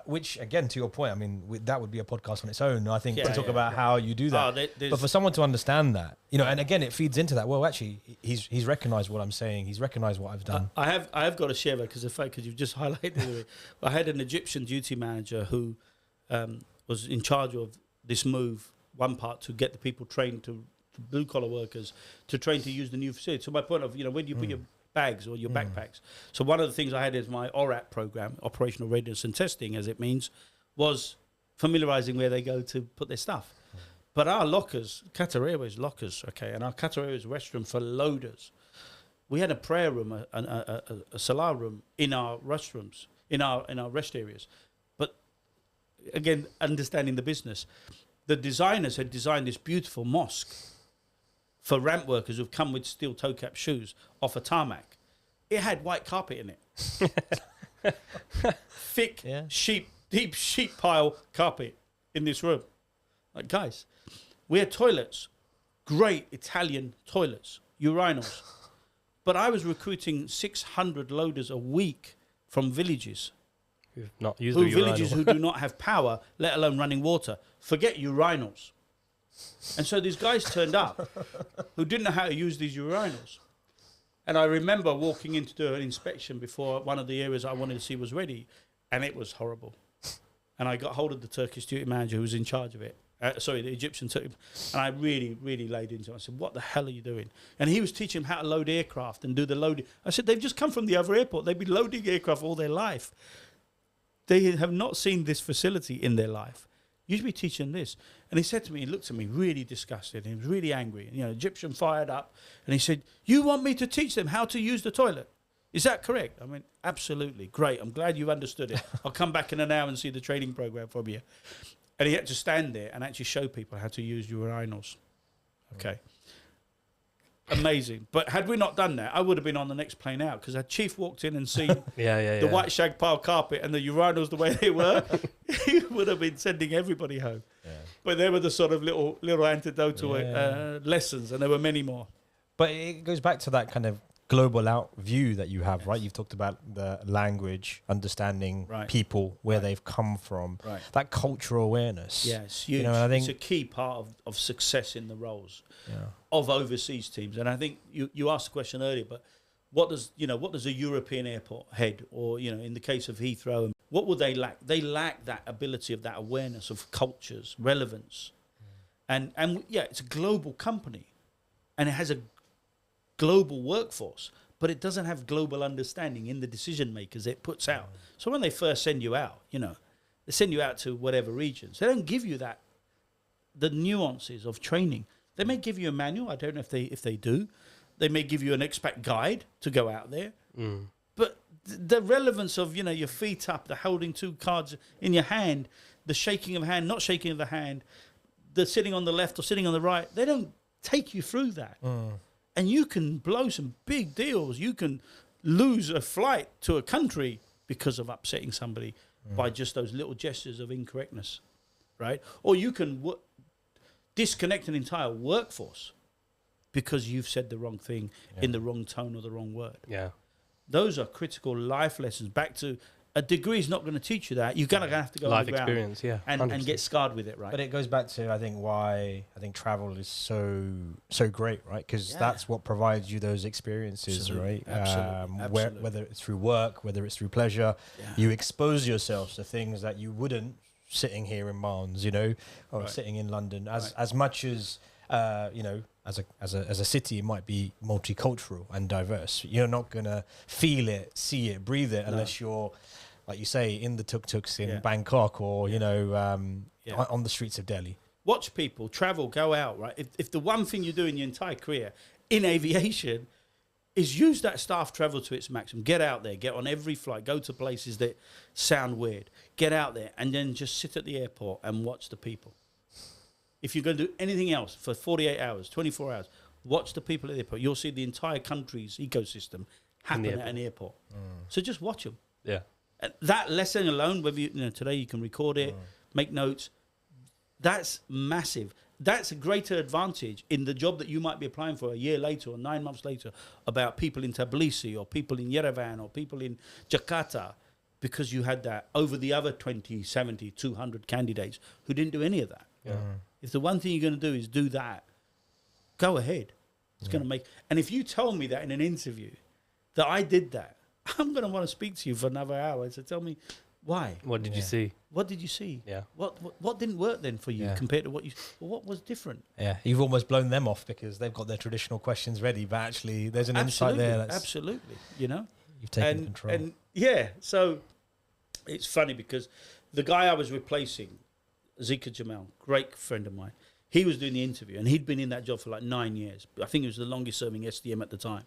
Which, again, to your point, I mean, that would be a podcast on its own, I think, to talk about how you do that. But for someone to understand that, and again, it feeds into that. Well, actually, he's recognised what I'm saying. He's recognised what I've done. I have got to share that because you've just highlighted it. I had an Egyptian duty manager who was in charge of this move, one part to get the people trained to blue collar workers to train to use the new facility. So my point of, when you put your bags or your backpacks. So one of the things I had is my ORAT program, Operational Readiness and Testing, as it means, was familiarizing where they go to put their stuff. But our lockers, Qatar Airways lockers, and our Qatar Airways restroom for loaders, we had a prayer room, a salah room in our restrooms, in our rest areas. But again, understanding the business, the designers had designed this beautiful mosque for ramp workers who've come with steel toe cap shoes off a tarmac. It had white carpet in it. Thick deep sheep pile carpet in this room. Like, guys, we had toilets, great Italian toilets, urinals. But I was recruiting 600 loaders a week from villages. Villages who do not have power, let alone running water. Forget urinals. And so these guys turned up who didn't know how to use these urinals. And I remember walking in to do an inspection before one of the areas I wanted to see was ready, and it was horrible. And I got hold of the Turkish duty manager who was in charge of it. The Egyptian took him, and I really, really laid into it. I said, what the hell are you doing? And he was teaching him how to load aircraft and do the loading. I said, they've just come from the other airport. They've been loading aircraft all their life. They have not seen this facility in their life. You should be teaching this. And he said to me, he looked at me really disgusted. He was really angry. Egyptian fired up. And he said, you want me to teach them how to use the toilet? Is that correct? I mean, absolutely. Great. I'm glad you've understood it. I'll come back in an hour and see the training program from you. And he had to stand there and actually show people how to use urinals. Okay. amazing. But had we not done that, I would have been on the next plane out, because our chief walked in and seen the white shag pile carpet and the urinals the way they were. He would have been sending everybody home. Yeah. But they were the sort of little anecdotal lessons, and there were many more. But it goes back to that kind of global out view that you have, right? You've talked about the language, understanding people, where they've come from, that cultural awareness. Yes, huge. You know, I think it's a key part of success in the roles of overseas teams. And I think you asked the question earlier, but what does a European airport head, or, you know, in the case of Heathrow, what would they lack? They lack that ability of that awareness of cultures, relevance. And it's a global company, and it has a global workforce, but it doesn't have global understanding in the decision makers it puts out. So when they first send you out, you know, they send you out to whatever regions. They don't give you the nuances of training. They may give you a manual. I don't know if they do. They may give you an expat guide to go out there. But the relevance of, you know, your feet up, the holding two cards in your hand, the shaking of hand, not shaking of the hand, the sitting on the left or sitting on the right, they don't take you through that. And you can blow some big deals. You can lose a flight to a country because of upsetting somebody by just those little gestures of incorrectness, right? Or you can disconnect an entire workforce because you've said the wrong thing in the wrong tone or the wrong word. Yeah, those are critical life lessons. Back to, a degree is not going to teach you that. You're going to have to go life on the ground experience, and get scarred with it, right? But it goes back to, I think, why I think travel is so great, right? Because that's what provides you those experiences, right? Absolutely. Whether it's through work, whether it's through pleasure, you expose yourself to things that you wouldn't sitting here in Barnes, you know, or sitting in London. As much as you know, as a city, it might be multicultural and diverse. You're not gonna feel it, see it, breathe it unless you're, like you say, in the tuk-tuks in Bangkok, or you know, on the streets of Delhi. Watch people travel, go out, right? If the one thing you do in your entire career in aviation is use that staff travel to its maximum, get out there, get on every flight, go to places that sound weird, get out there, and then just sit at the airport and watch the people. If you're going to do anything else for 48 hours, 24 hours, watch the people at the airport. You'll see the entire country's ecosystem happen at an airport. So just watch them. Yeah. And that lesson alone, whether today you can record it, make notes, that's massive. That's a greater advantage in the job that you might be applying for a year later or 9 months later, about people in Tbilisi or people in Yerevan or people in Jakarta, because you had that over the other 20, 70, 200 candidates who didn't do any of that. Yeah. If the one thing you're going to do is do that, go ahead. It's going to make... And if you told me that in an interview, that I did that, I'm going to want to speak to you for another hour. So tell me, why? What did you see? What did you see? Yeah. What didn't work then for you compared to what was different? Yeah, you've almost blown them off because they've got their traditional questions ready, but actually there's an insight there. That's absolutely, you know? You've taken control. And so it's funny because the guy I was replacing, Zika Jamal, great friend of mine, he was doing the interview and he'd been in that job for like 9 years. I think he was the longest serving SDM at the time.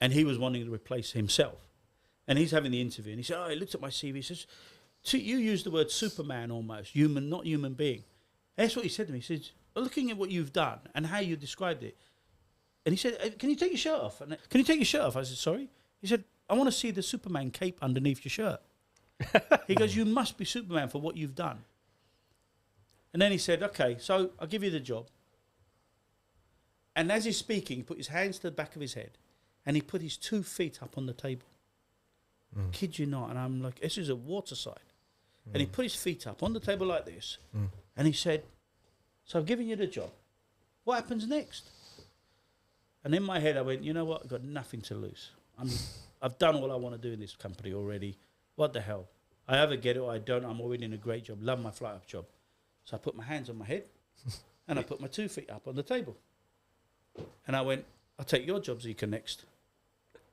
And he was wanting to replace himself. And he's having the interview and he said, he looked at my CV, he says, you used the word Superman almost, human, not human being. And that's what he said to me. He said, looking at what you've done and how you described it. And he said, can you take your shirt off? And can you take your shirt off? I said, sorry? He said, I want to see the Superman cape underneath your shirt. He goes, you must be Superman for what you've done. And then he said, okay, so I'll give you the job. And as he's speaking, he put his hands to the back of his head and he put his 2 feet up on the table. Kid you not. And I'm like, this is a waterside. And he put his feet up on the table like this. And he said, so I've given you the job. What happens next? And in my head, I went, you know what? I've got nothing to lose. I've done all I want to do in this company already. What the hell? I either get it or I don't. I'm already in a great job. Love my flight up job. So I put my hands on my head and I put my 2 feet up on the table. And I went, I'll take your job, Zika, next.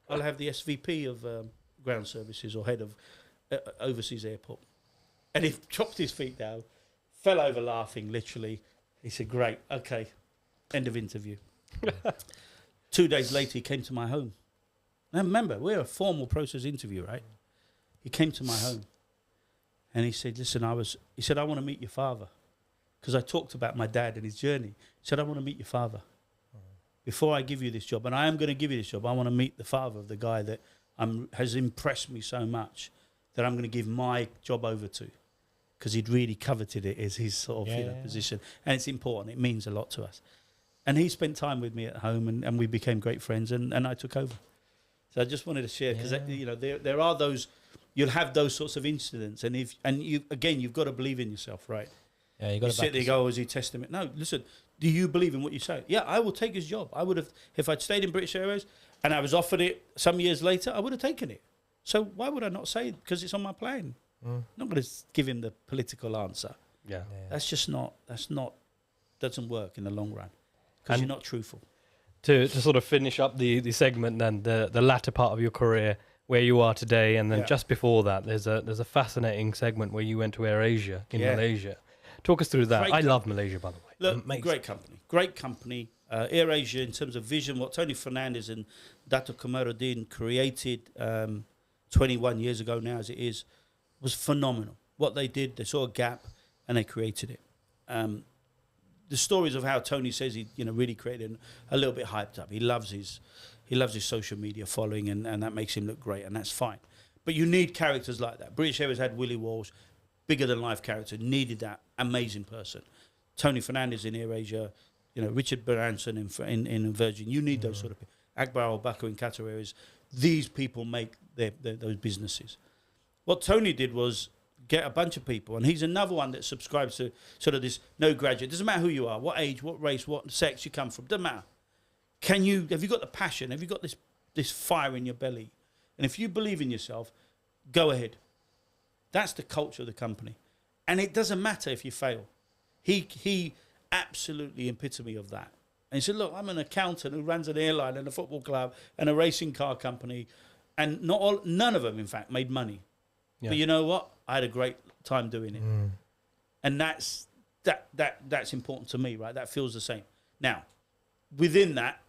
I'll have the SVP of ground services or head of overseas airport. And he chopped his feet down, fell over laughing, literally. He said, great, okay, end of interview. 2 days later, he came to my home. Now remember, we're a formal process interview, right? He came to my home and he said, listen, I want to meet your father. Because I talked about my dad and his journey. He said, I want to meet your father. before I give you this job, and I am going to give you this job, I want to meet the father of the guy that has impressed me so much that I'm going to give my job over to, because he'd really coveted it as his sort of position. And it's important. It means a lot to us. And he spent time with me at home, and we became great friends, and I took over. So I just wanted to share, because there are those, you'll have those sorts of incidents, and you've got to believe in yourself, right? Yeah, you got to sit there and go, is he testament? No, listen, do you believe in what you say? Yeah, I will take his job. I would have, if I'd stayed in British Airways and I was offered it some years later, I would have taken it. So why would I not say it? Because it's on my plan. I'm not going to give him the political answer. Yeah. Doesn't work in the long run, because you're not truthful. To sort of finish up the segment, then the latter part of your career, where you are today, and then just before that, there's a fascinating segment where you went to AirAsia in Malaysia. Talk us through that. I love Malaysia, by the way. Look, great company. AirAsia, in terms of vision, what Tony Fernandez and Dato Kamaruddin created 21 years ago now, as it is, was phenomenal. What they did, they saw a gap and they created it. The stories of how Tony says he really created a little bit hyped up. He loves his social media following, and that makes him look great, and that's fine. But you need characters like that. British Airways had Willie Walsh, bigger than life character, needed that amazing person. Tony Fernandez in AirAsia, Richard Branson in Virgin. You need those sort of people. Akbar Al-Bakr in Qatar Airways. These people make those businesses. What Tony did was get a bunch of people, and he's another one that subscribes to sort of this no graduate. Doesn't matter who you are, what age, what race, what sex you come from. Doesn't matter. Have you got the passion? Have you got this fire in your belly? And if you believe in yourself, go ahead. That's the culture of the company. And it doesn't matter if you fail. He absolutely epitome of that. And he said, look, I'm an accountant who runs an airline and a football club and a racing car company. And none of them, in fact, made money. Yeah. But you know what? I had a great time doing it. And that's important to me, right? That feels the same. Now, within that,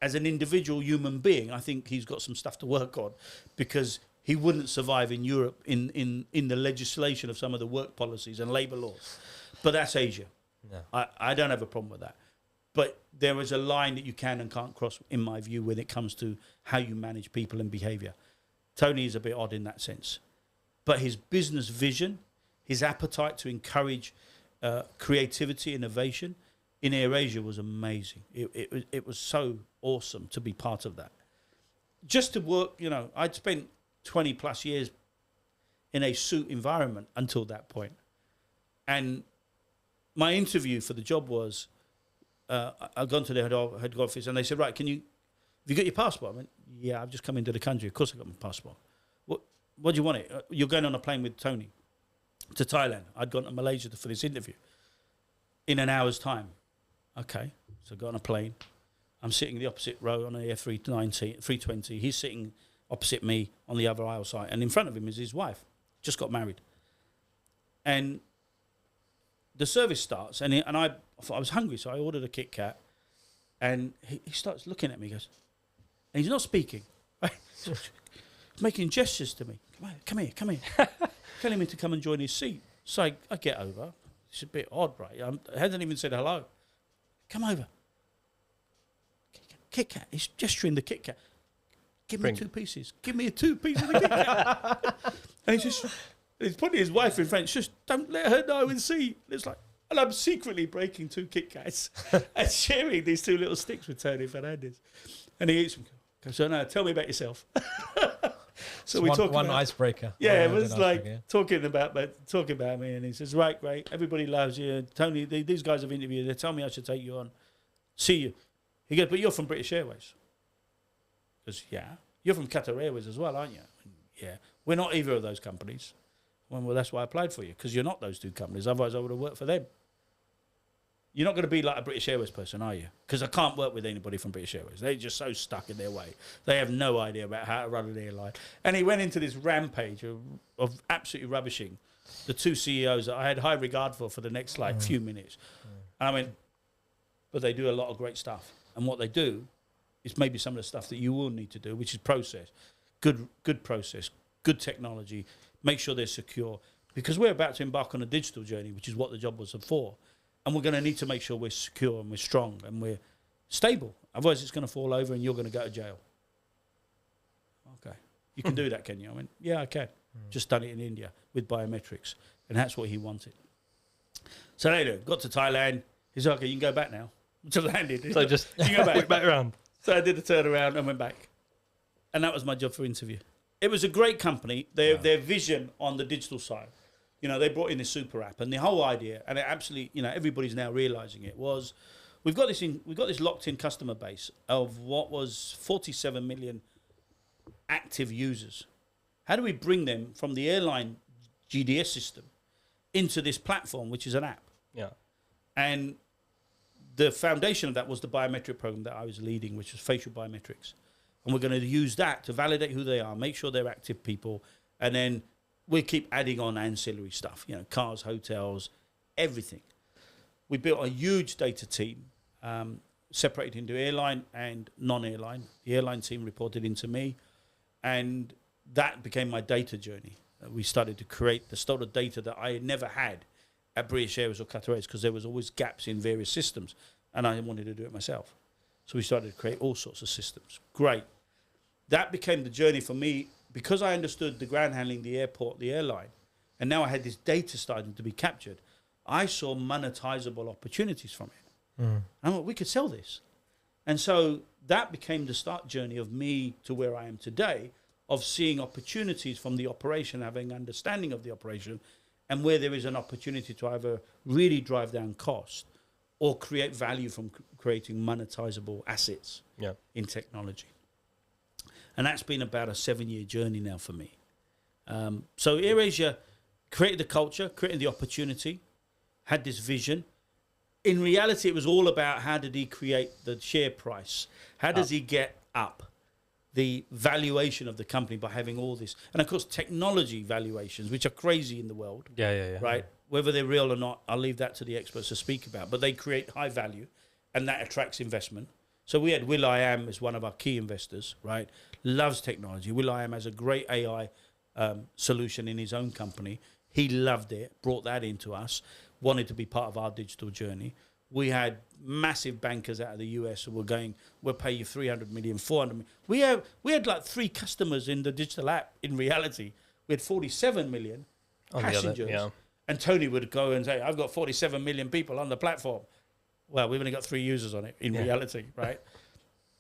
as an individual human being, I think he's got some stuff to work on, because he wouldn't survive in Europe in the legislation of some of the work policies and labour laws. But that's Asia. No. I don't have a problem with that. But there is a line that you can and can't cross, in my view, when it comes to how you manage people and behaviour. Tony is a bit odd in that sense. But his business vision, his appetite to encourage creativity, innovation, in AirAsia was amazing. It was so awesome to be part of that. Just to work, I'd spent 20 plus years in a suit environment until that point. And my interview for the job was, I'd gone to the head office and they said, right, have you got your passport? I went, yeah, I've just come into the country. Of course I got my passport. What do you want it? You're going on a plane with Tony to Thailand. I'd gone to Malaysia for this interview in an hour's time. Okay, so I got on a plane. I'm sitting in the opposite row on the A320. He's sitting opposite me on the other aisle side. And in front of him is his wife. Just got married. And the service starts. And I thought I was hungry, so I ordered a Kit Kat. And he starts looking at me, goes, and he's not speaking. Right? He's making gestures to me. Come here. Telling me to come and join his seat. So I get over. It's a bit odd, right? I hadn't even said hello. Come over. Kit Kat. He's gesturing the Kit Kat. Give me 2 pieces. Give me 2 pieces of the Kit Kat. And he's putting his wife in front. Just don't let her know and see. It's like, and I'm secretly breaking 2 Kit Kats and sharing these 2 little sticks with Tony Fernandez. And he eats them. Goes, so now tell me about yourself. So we talk one icebreaker. Yeah, it was like talking about me, and he says, right, great, everybody loves you. Tony, these guys have interviewed you. They tell me I should take you on. See you. He goes, but you're from British Airways. Because you're from Qatar Airways as well, aren't you? Yeah, we're not either of those companies. Well, that's why I applied for you, because you're not those 2 companies. Otherwise, I would have worked for them. You're not going to be like a British Airways person, are you? Because I can't work with anybody from British Airways. They're just so stuck in their way. They have no idea about how to run an airline. And he went into this rampage of absolutely rubbishing the 2 CEOs that I had high regard for the next few minutes. And I went, but they do a lot of great stuff. And what they do is maybe some of the stuff that you will need to do, which is process. Good process, good technology, make sure they're secure. Because we're about to embark on a digital journey, which is what the job was for. And we're going to need to make sure we're secure and we're strong and we're stable. Otherwise, it's going to fall over and you're going to go to jail. Okay. You can do that, can you? I went, yeah, I can. Just done it in India with biometrics. And that's what he wanted. So later, got to Thailand. He's like, okay, you can go back now. Just landed. So just you can go back. back around. So I did the turnaround and went back. And that was my job for interview. It was a great company. Their vision on the digital side, they brought in this super app, and the whole idea, and it absolutely, everybody's now realizing it, was we've got this locked in customer base of what was 47 million active users. How do we bring them from the airline GDS system into this platform, which is an app? Yeah. And the foundation of that was the biometric program that I was leading, which was facial biometrics. And we're going to use that to validate who they are, make sure they're active people, and then we keep adding on ancillary stuff, cars, hotels, everything. We built a huge data team, separated into airline and non-airline. The airline team reported into me, and that became my data journey. We started to create the sort of data that I had never had at British Airways or Qatar Airways, because there was always gaps in various systems, and I wanted to do it myself. So we started to create all sorts of systems. Great. That became the journey for me, because I understood the ground handling, the airport, the airline, and now I had this data starting to be captured. I saw monetizable opportunities from it. And I thought, we could sell this. And so that became the start journey of me to where I am today, of seeing opportunities from the operation, having understanding of the operation, and where there is an opportunity to either really drive down cost or create value from creating monetizable assets in technology. And that's been about a 7-year journey now for me. So AirAsia created the culture, created the opportunity, had this vision. In reality, it was all about how did he create the share price? How does he get up the valuation of the company by having all this? And of course, technology valuations, which are crazy in the world. Yeah. Right? Whether they're real or not, I'll leave that to the experts to speak about. But they create high value, and that attracts investment. So we had will.i.am as one of our key investors, right? Loves technology. will.i.am has a great AI solution in his own company. He loved it, brought that into us, wanted to be part of our digital journey. We had massive bankers out of the US who were going, we'll pay you 300 million, 400 million. We had like 3 customers in the digital app. In reality, we had 47 million passengers. And Tony would go and say, I've got 47 million people on the platform. Well, we've only got 3 users on it in reality, right?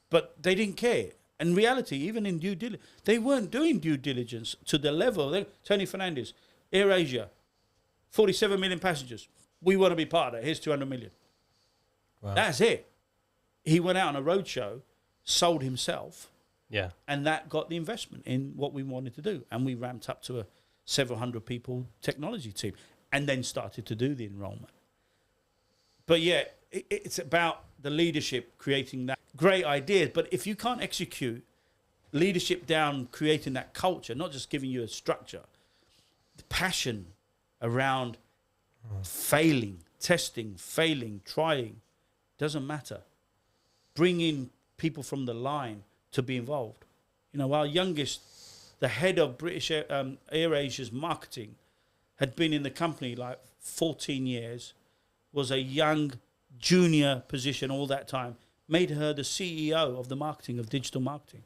But they didn't care. In reality, even in due diligence, they weren't doing due diligence to the level. Tony Fernandez, AirAsia, 47 million passengers. We want to be part of that. Here's 200 million. Wow. That's it. He went out on a roadshow, sold himself, and that got the investment in what we wanted to do. And we ramped up to a several hundred people technology team, and then started to do the enrollment. But it's about the leadership creating that great ideas. But if you can't execute leadership down, creating that culture, not just giving you a structure, the passion around failing, testing, failing, trying, doesn't matter. Bring in people from the line to be involved. Our youngest, the head of British AirAsia's marketing, had been in the company like 14 years, was a young junior position all that time, made her the CEO of the marketing of digital marketing.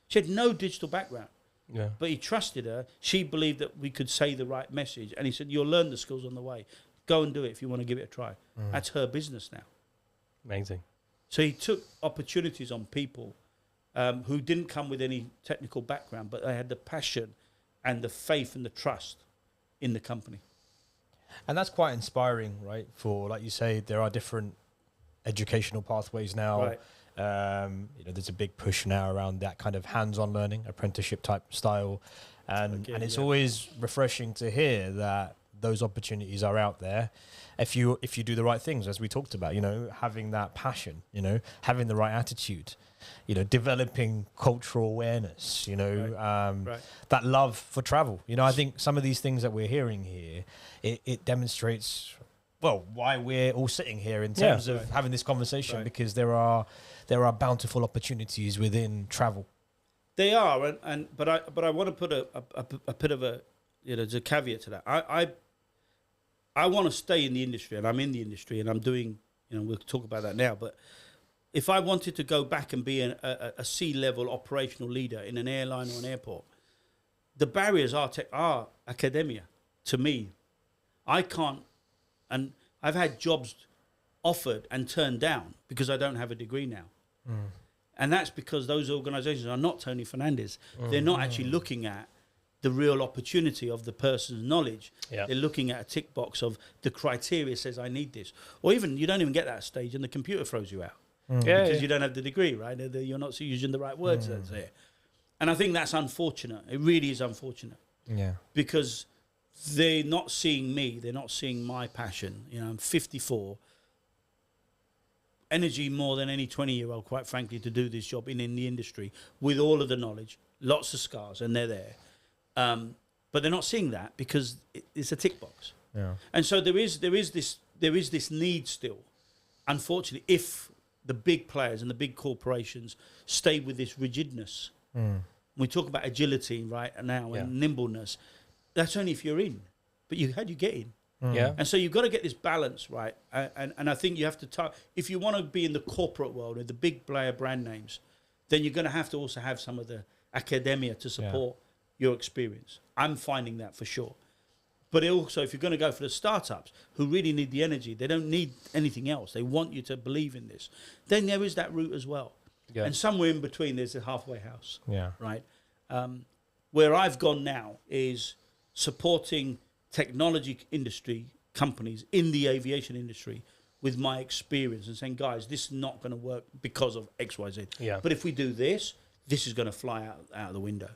She had no digital background, but he trusted her. She believed that we could say the right message. And he said, you'll learn the skills on the way. Go and do it if you want to give it a try. That's her business now. Amazing. So he took opportunities on people who didn't come with any technical background, but they had the passion and the faith and the trust in the company. And that's quite inspiring, right? For, like you say, there are different educational pathways now. Right. There's a big push now around that kind of hands-on learning, apprenticeship type style. And it's always refreshing to hear that those opportunities are out there if you do the right things, as we talked about, having that passion, having the right attitude, developing cultural awareness, that love for travel. I think some of these things that we're hearing here, it demonstrates, why we're all sitting here in terms of having this conversation, because there are bountiful opportunities within travel. They are, but I want to put a bit of a there's a caveat to that. I want to stay in the industry, and I'm in the industry, and I'm doing, we'll talk about that now, but if I wanted to go back and be a C-level operational leader in an airline or an airport, the barriers are academia to me. I can't, and I've had jobs offered and turned down because I don't have a degree now. And that's because those organizations are not Tony Fernandez. They're not actually looking at the real opportunity of the person's knowledge. Yeah. They're looking at a tick box of the criteria says I need this. Or even you don't even get that stage and the computer throws you out. Because you don't have the degree, right? You're not using the right words that's there. And I think that's unfortunate. It really is unfortunate. Yeah. Because they're not seeing me. They're not seeing my passion. You know, I'm 54. Energy more than any 20-year-old, quite frankly, to do this job in the industry with all of the knowledge, lots of scars, and they're there. But they're not seeing that because it's a tick box. Yeah. And so there is this need still. Unfortunately, if the big players and the big corporations stay with this rigidness, we talk about agility right now and nimbleness. That's only if you're in. But how do you get in? Yeah. And so you've got to get this balance right. And I think you have to if you want to be in the corporate world with the big player brand names, then you're going to have to also have some of the academia to support your experience. I'm finding that for sure. But also, if you're going to go for the startups who really need the energy, they don't need anything else. They want you to believe in this. Then there is that route as well. Yeah. And somewhere in between, there's a halfway house. Yeah. Right. Where I've gone now is supporting technology industry companies in the aviation industry with my experience and saying, guys, this is not going to work because of X, Y, Z. Yeah. But if we do this, this is going to fly out the window.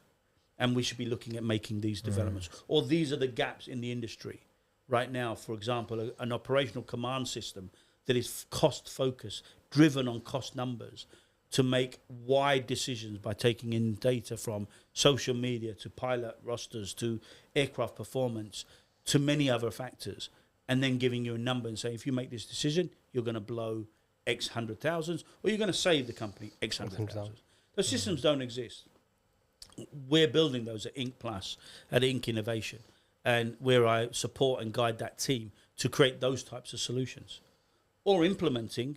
And we should be looking at making these developments. Or these are the gaps in the industry. Right now, for example, an operational command system that is cost-focused, driven on cost numbers, to make wide decisions by taking in data from social media to pilot rosters to aircraft performance to many other factors, and then giving you a number and saying, if you make this decision, you're going to blow X hundred thousands, or you're going to save the company X hundred thousands. Those systems don't exist. We're building those at Inc. Plus, at Inc. Innovation, and where I support and guide that team to create those types of solutions, or implementing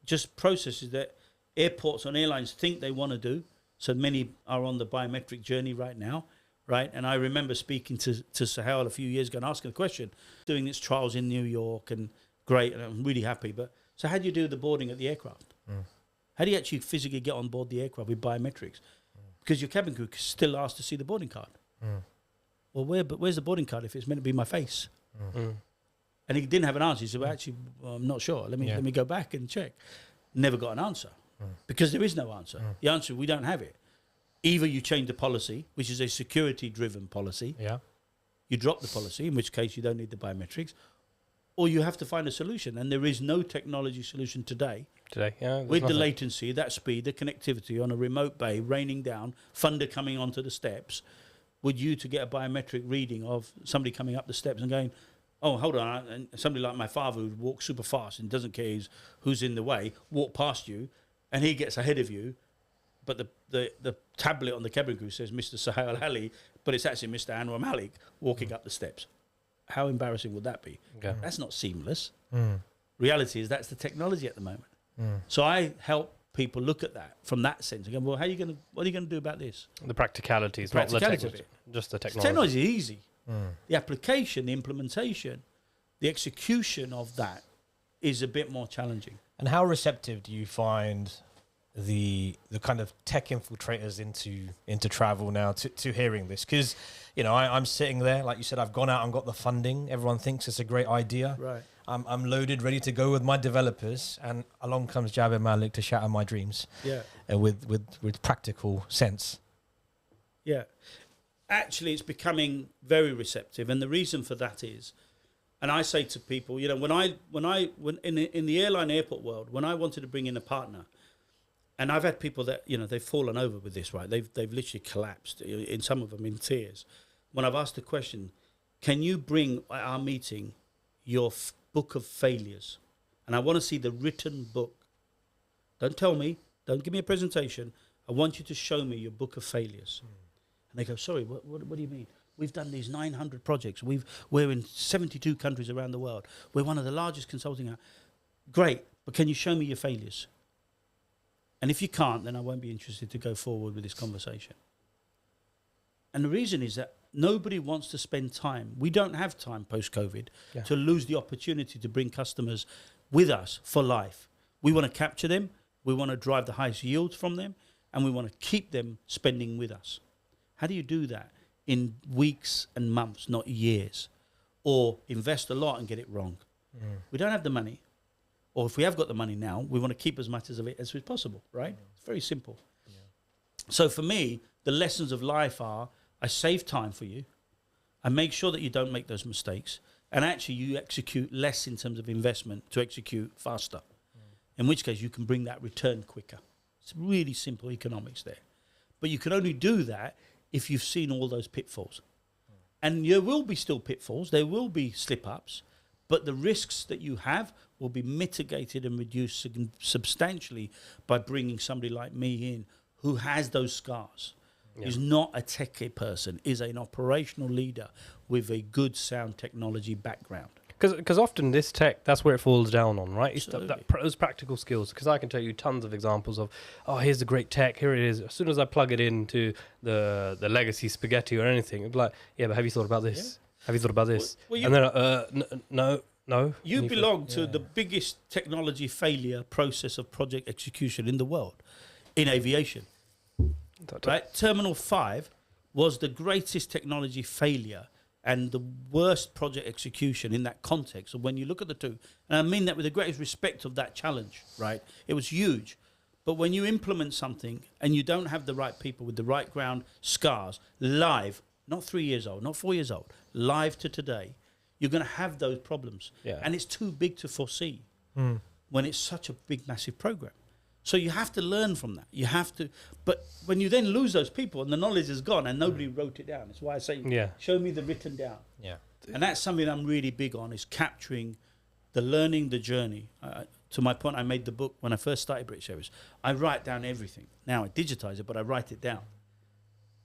just processes that airports and airlines think they want to do. So many are on the biometric journey right now, right? And I remember speaking to Sahel a few years ago and asking a question, doing its trials in New York, and great, and I'm really happy. But so how do you do the boarding at the aircraft? How do you actually physically get on board the aircraft with biometrics? Because your cabin crew is still asked to see the boarding card. Well, where's the boarding card if it's meant to be my face? And he didn't have an answer. He said, well, actually, I'm not sure. Let me go back and check. Never got an answer because there is no answer. The answer, we don't have it. Either you change the policy, which is a security-driven policy. Yeah. You drop the policy, in which case you don't need the biometrics, or you have to find a solution. And there is no technology solution today. With the latency, that speed, the connectivity on a remote bay, raining down, thunder coming onto the steps, would you to get a biometric reading of somebody coming up the steps and going, oh, hold on, and somebody like my father who walks super fast and doesn't care who's in the way, walk past you, and he gets ahead of you, but the tablet on the cabin crew says Mr. Sahel Ali, but it's actually Mr. Anwar Malik walking up the steps. How embarrassing would that be? Okay. That's not seamless. Reality is that's the technology at the moment. So I help people look at that from that sense and go, well, what are you going to do about this? The practicalities, not the technology, just the technology. Technology is easy. The application, the implementation, the execution of that is a bit more challenging. And how receptive do you find the kind of tech infiltrators into travel now to hearing this? Because, you know, I'm sitting there, like you said, I've gone out and got the funding. Everyone thinks it's a great idea. Right. I'm loaded, ready to go with my developers, and along comes Javed Malik to shatter my dreams. Yeah. With practical sense. Yeah. Actually, it's becoming very receptive, and the reason for that is, and I say to people, you know, when in the airline airport world, when I wanted to bring in a partner, and I've had people that, you know, they've fallen over with this, right? They've literally collapsed, in some of them in tears. When I've asked the question, can you bring at our meeting your book of failures? And I want to see the written book. Don't tell me, don't give me a presentation. I want you to show me your book of failures. And they go, sorry, what do you mean? We've done these 900 projects. We're in 72 countries around the world. We're one of the largest consulting. Great, but can you show me your failures? And if you can't, then I won't be interested to go forward with this conversation. And the reason is that nobody wants to spend time. We don't have time post-COVID to lose the opportunity to bring customers with us for life. We want to capture them. We want to drive the highest yields from them. And we want to keep them spending with us. How do you do that? In weeks and months, not years. Or invest a lot and get it wrong. We don't have the money. Or if we have got the money now, we want to keep as much of it as possible, right? It's very simple. So for me, the lessons of life are, I save time for you. I make sure that you don't make those mistakes. And actually you execute less in terms of investment to execute faster. In which case you can bring that return quicker. It's really simple economics there. But you can only do that if you've seen all those pitfalls. And there will be still pitfalls. There will be slip-ups. But the risks that you have will be mitigated and reduced substantially by bringing somebody like me in who has those scars. Is not a techie person, is an operational leader with a good sound technology background. Because often this tech, that's where it falls down on, right? It's those practical skills. Because I can tell you tons of examples of, oh, here's the great tech, here it is. As soon as I plug it into the legacy spaghetti or anything, it'd be like, yeah, but have you thought about this? Yeah. Have you thought about this? Well, and then, no. You belong to the biggest technology failure process of project execution in the world, in aviation. Right? Terminal 5 was the greatest technology failure and the worst project execution in that context. So when you look at the two, and I mean that with the greatest respect of that challenge, right? It was huge. But when you implement something and you don't have the right people with the right ground scars, live, not 3 years old, not 4 years old, live to today, you're going to have those problems. Yeah. And it's too big to foresee when it's such a big, massive program. So you have to learn from that. You have to, but when you then lose those people and the knowledge is gone and nobody wrote it down, that's why I say, show me the written down. Yeah. And that's something I'm really big on, is capturing the learning, the journey. To my point, I made the book when I first started British Airways. I write down everything. Now I digitize it, but I write it down.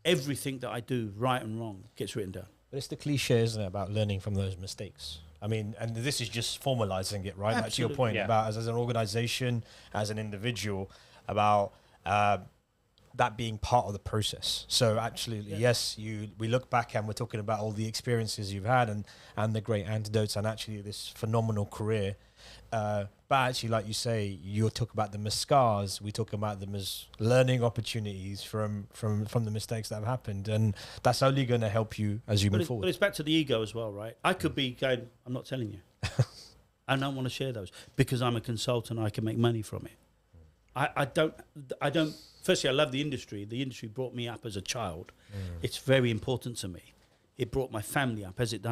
Everything that I do, right and wrong, gets written down. But it's the cliche, isn't it, about learning from those mistakes? I mean, and this is just formalizing it, right? That's your point about as an organization, as an individual, about that being part of the process. So actually, yes, we look back and we're talking about all the experiences you've had and the great antidotes and actually this phenomenal career. But actually, like you say, you talk about them as scars. We talk about them as learning opportunities from the mistakes that have happened, and that's only going to help you as you move forward. But it's back to the ego as well, right? I could be going, I'm not telling you. I don't want to share those because I'm a consultant. I can make money from it. I don't. Firstly, I love the industry. The industry brought me up as a child. It's very important to me. It brought my family up as it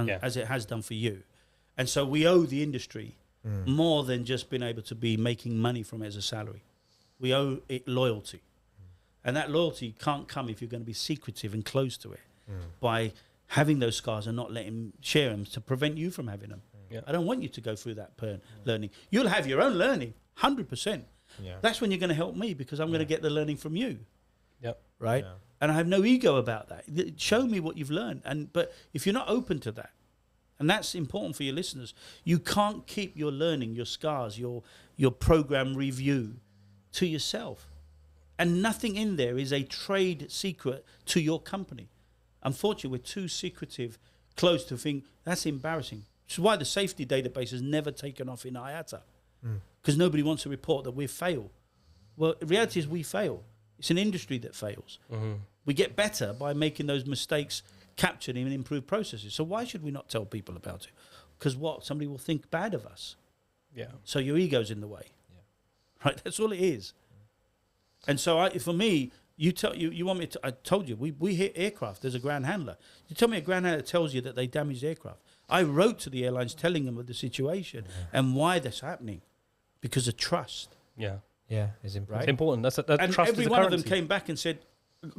has done for you, and so we owe the industry more than just being able to be making money from it as a salary. We owe it loyalty. And that loyalty can't come if you're going to be secretive and close to it by having those scars and not letting share them to prevent you from having them. I don't want you to go through that learning. You'll have your own learning, 100%. That's when you're going to help me because I'm going to get the learning from you. Right? And I have no ego about that. Show me what you've learned. But if you're not open to that, and that's important for your listeners, you can't keep your learning, your scars, your program review to yourself. And nothing in there is a trade secret to your company. Unfortunately, we're too secretive, close to think that's embarrassing. Which is why the safety database has never taken off in IATA. Because nobody wants to report that we fail. Well, the reality is we fail. It's an industry that fails. We get better by making those mistakes captured in improved processes. So why should we not tell people about it? Because somebody will think bad of us. So your ego's in the way. Right? That's all it is. And so for me, you want me to, I told you, we hit aircraft. There's a ground handler. You tell me a ground handler tells you that they damaged aircraft. I wrote to the airlines telling them of the situation and why that's happening. Because of trust. Yeah, it's important. Right? It's important. That's and trust every is a one currency. of them came back and said,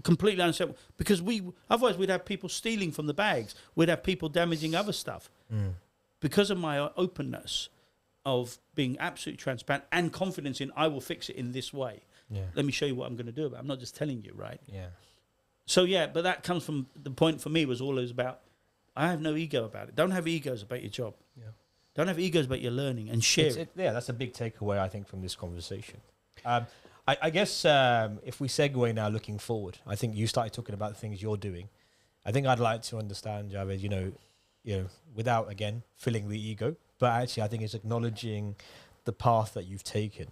completely unacceptable, because otherwise we'd have people stealing from the bags. We'd have people damaging other stuff. Because of my openness of being absolutely transparent and confidence in I will fix it in this way. Let me show you what I'm going to do about it. I'm not just telling you, right? So but that comes from the point for me was always about I have no ego about it. Don't have egos about your job. Don't have egos about your learning and share it. That's a big takeaway, I think, from this conversation. I guess if we segue now looking forward, I think you started talking about the things you're doing. I think I'd like to understand, Javed, without, again, filling the ego, but actually I think it's acknowledging the path that you've taken.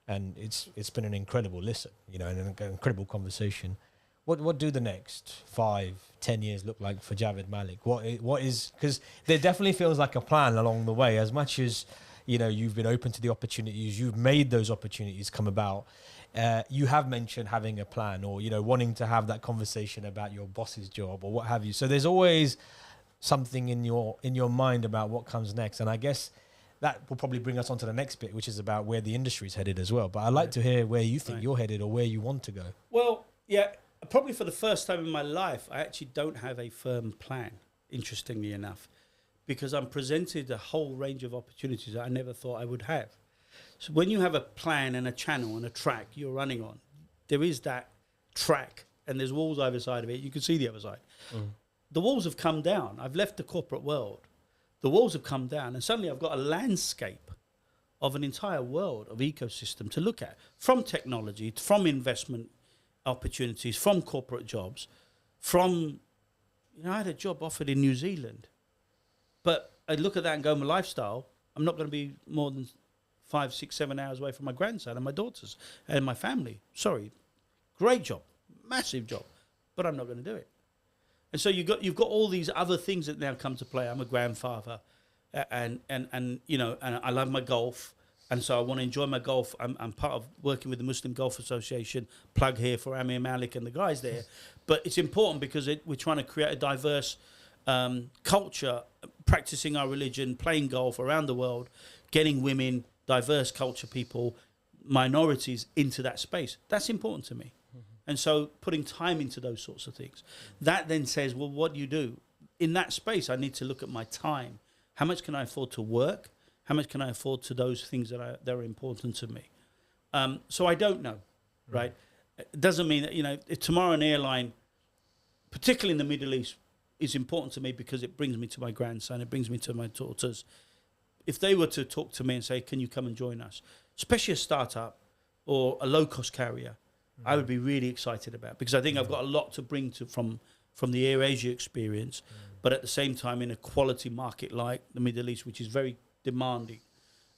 And it's been an incredible listen, and an incredible conversation. What do the next 5-10 years look like for Javed Malik? What is, because there definitely feels like a plan along the way, as much as, you've been open to the opportunities, you've made those opportunities come about. You have mentioned having a plan, or, wanting to have that conversation about your boss's job or what have you. So there's always something in your mind about what comes next. And I guess that will probably bring us on to the next bit, which is about where the industry is headed as well. But I'd like to hear where you think you're headed or where you want to go. Well, yeah, probably for the first time in my life, I actually don't have a firm plan, interestingly enough, because I'm presented a whole range of opportunities that I never thought I would have. So when you have a plan and a channel and a track you're running on, there is that track and there's walls either side of it. You can see the other side. The walls have come down. I've left the corporate world. The walls have come down, and suddenly I've got a landscape of an entire world of ecosystem to look at, from technology, from investment opportunities, from corporate jobs, from, I had a job offered in New Zealand, but I look at that and go, my lifestyle, I'm not going to be more than 5, 6, 7 hours away from my grandson and my daughters and my family. Sorry, great job, massive job, but I'm not going to do it. And so you've got all these other things that now come to play. I'm a grandfather, and I love my golf, and so I want to enjoy my golf. I'm part of working with the Muslim Golf Association. Plug here for Amir Malik and the guys there. But it's important because we're trying to create a diverse culture, practicing our religion, playing golf around the world, getting women, diverse culture people, minorities into that space. That's important to me. And so putting time into those sorts of things. That then says, well, what do you do? In that space, I need to look at my time. How much can I afford to work? How much can I afford to those things that are important to me? So I don't know, right? It doesn't mean that, if tomorrow an airline, particularly in the Middle East, is important to me because it brings me to my grandson, it brings me to my daughters. If they were to talk to me and say, can you come and join us? Especially a startup or a low-cost carrier, I would be really excited about, because I think I've got a lot to bring from the AirAsia experience, but at the same time in a quality market like the Middle East, which is very demanding.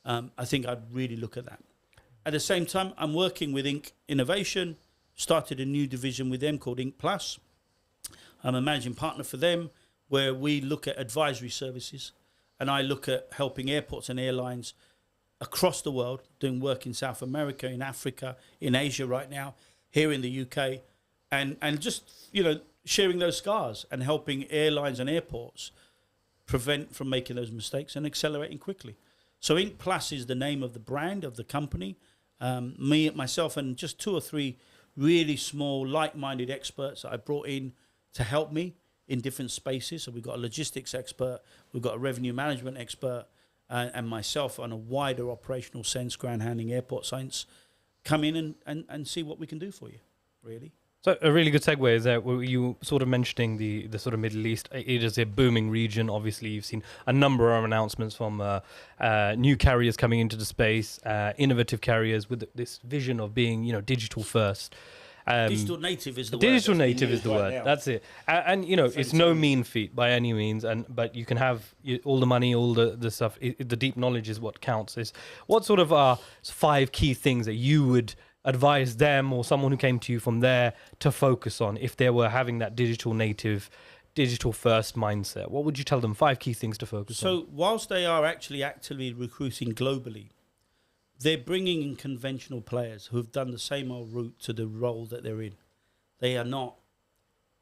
I think I'd really look at that. At the same time, I'm working with Inc. Innovation, started a new division with them called Inc. Plus. I'm a managing partner for them, where we look at advisory services, and I look at helping airports and airlines across the world, doing work in South America, in Africa, in Asia right now, here in the UK, and just, sharing those scars and helping airlines and airports prevent from making those mistakes and accelerating quickly. So Inc. Plus is the name of the brand, of the company. Myself, and just 2 or 3 really small, like-minded experts that I brought in to help me in different spaces. So we've got a logistics expert, we've got a revenue management expert, and myself on a wider operational sense, ground handling, airport science, come in and see what we can do for you, really. So a really good segue is that you sort of mentioning the sort of Middle East. It is a booming region. Obviously, you've seen a number of announcements from new carriers coming into the space, innovative carriers with this vision of being, digital first. Digital native is the word. Digital native is the word. Now. That's it. And it's no mean feat by any means. But you can have all the money, all the stuff. The deep knowledge is what counts. Is what sort of are 5 key things that you would advise them or someone who came to you from there to focus on if they were having that digital native, digital first mindset? What would you tell them? 5 key things to focus on. So whilst they are actually actively recruiting globally, they're bringing in conventional players who have done the same old route to the role that they're in. They are not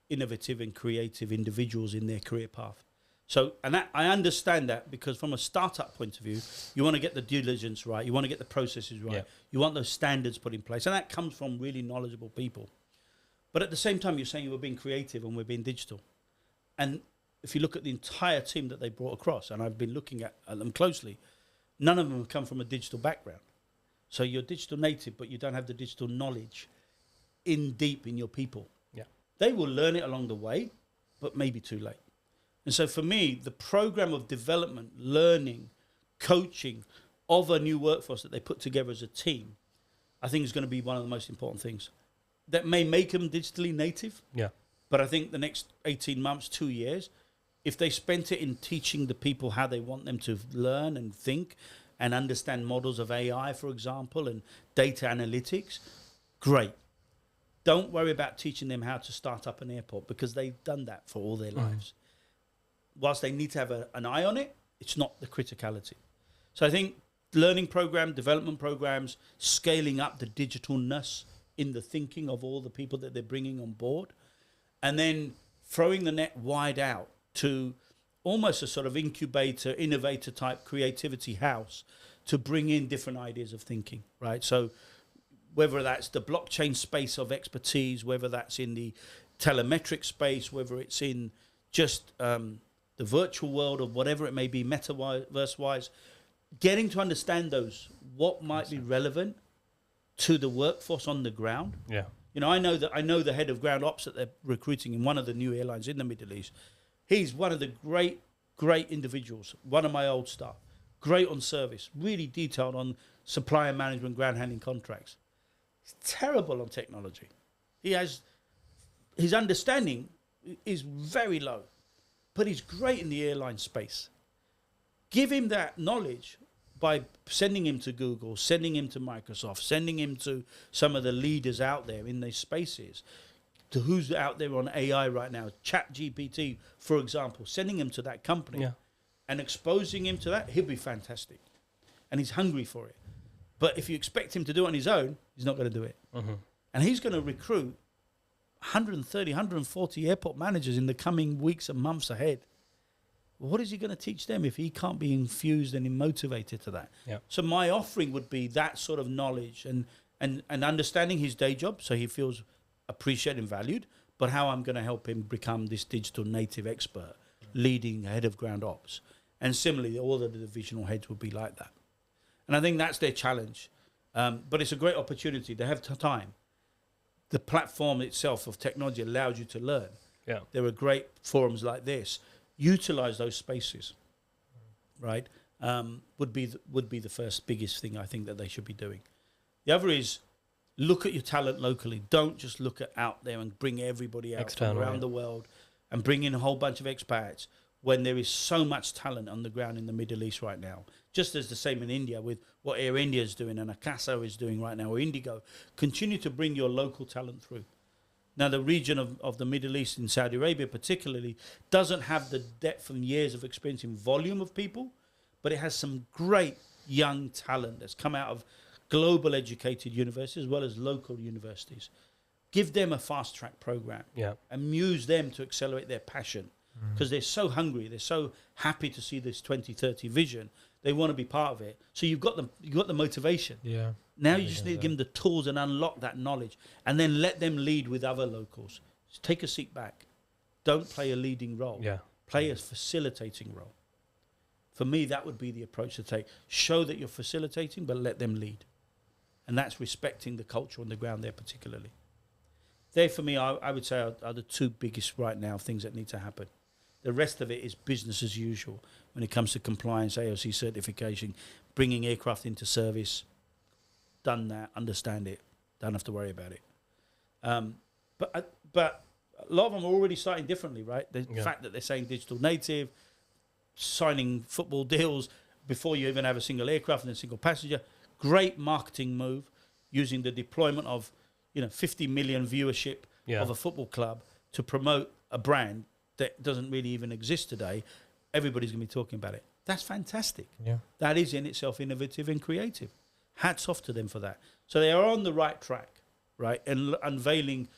innovative and creative individuals in their career path. So, and that, I understand that, because from a startup point of view, you want to get the due diligence right, you want to get the processes right, you want those standards put in place, and that comes from really knowledgeable people. But at the same time, you're saying you were being creative and we're being digital. And if you look at the entire team that they brought across, and I've been looking at them closely, none of them have come from a digital background. So you're digital native, but you don't have the digital knowledge in deep in your people. Yeah, they will learn it along the way, but maybe too late. And so for me, the program of development, learning, coaching of a new workforce that they put together as a team I think is going to be one of the most important things that may make them digitally native. Yeah. But I think the next 18 months, 2 years, if they spent it in teaching the people how they want them to learn and think and understand models of AI, for example, and data analytics, great. Don't worry about teaching them how to start up an airport because they've done that for all their lives. Whilst they need to have an eye on it, it's not the criticality. So I think learning program, development programs, scaling up the digitalness in the thinking of all the people that they're bringing on board, and then throwing the net wide out to almost a sort of incubator, innovator type creativity house to bring in different ideas of thinking, right? So whether that's the blockchain space of expertise, whether that's in the telemetric space, whether it's in just the virtual world or whatever it may be, metaverse-wise, getting to understand those, what might be relevant to the workforce on the ground. Yeah. You know, I know the head of ground ops that they're recruiting in one of the new airlines in the Middle East. He's one of the great individuals, one of my old staff, great on service, really detailed on supplier management, ground handling contracts. He's terrible on technology. His understanding is very low, but he's great in the airline space. Give him that knowledge by sending him to Google, sending him to Microsoft, sending him to some of the leaders out there in these spaces, to who's out there on AI right now, ChatGPT, for example, sending him to that company and exposing him to that, he'll be fantastic. And he's hungry for it. But if you expect him to do it on his own, he's not going to do it. And he's going to recruit 130, 140 airport managers in the coming weeks and months ahead. What is he going to teach them if he can't be infused and motivated to that? Yeah. So my offering would be that sort of knowledge and understanding his day job so he feels appreciated and valued, but how I'm going to help him become this digital native expert, leading head of ground ops. And similarly, all of the divisional heads would be like that. And I think that's their challenge. But it's a great opportunity. They have time. The platform itself of technology allows you to learn. Yeah. There are great forums like this. Utilize those spaces, right? Would be the first biggest thing I think that they should be doing. The other is look at your talent locally. Don't just look at out there and bring everybody out from around the world and bring in a whole bunch of expats when there is so much talent on the ground in the Middle East right now. Just as the same in India with what Air India is doing and Akasa is doing right now, or Indigo. Continue to bring your local talent through. Now, the region of the Middle East in Saudi Arabia particularly doesn't have the depth and years of experience in volume of people, but it has some great young talent that's come out of global educated universities as well as local universities. Give them a fast-track program and use them to accelerate their passion because they're so hungry. They're so happy to see this 2030 vision. They want to be part of it. So you've got the motivation. Yeah. Now you just need to give them the tools and unlock that knowledge and then let them lead with other locals. Just take a seat back. Don't play a leading role. Yeah. Play a facilitating role. For me, that would be the approach to take. Show that you're facilitating, but let them lead. And that's respecting the culture on the ground there particularly. They, for me, I would say are the two biggest right now things that need to happen. The rest of it is business as usual when it comes to compliance, AOC certification, bringing aircraft into service. Done that, understand it, don't have to worry about it. But a lot of them are already starting differently, right? The fact that they're saying digital native, signing football deals before you even have a single aircraft and a single passenger. Great marketing move, using the deployment of 50 million viewership of a football club to promote a brand that doesn't really even exist today. Everybody's going to be talking about it. That's fantastic. Yeah. That is in itself innovative and creative. Hats off to them for that. So they are on the right track, right? And unveiling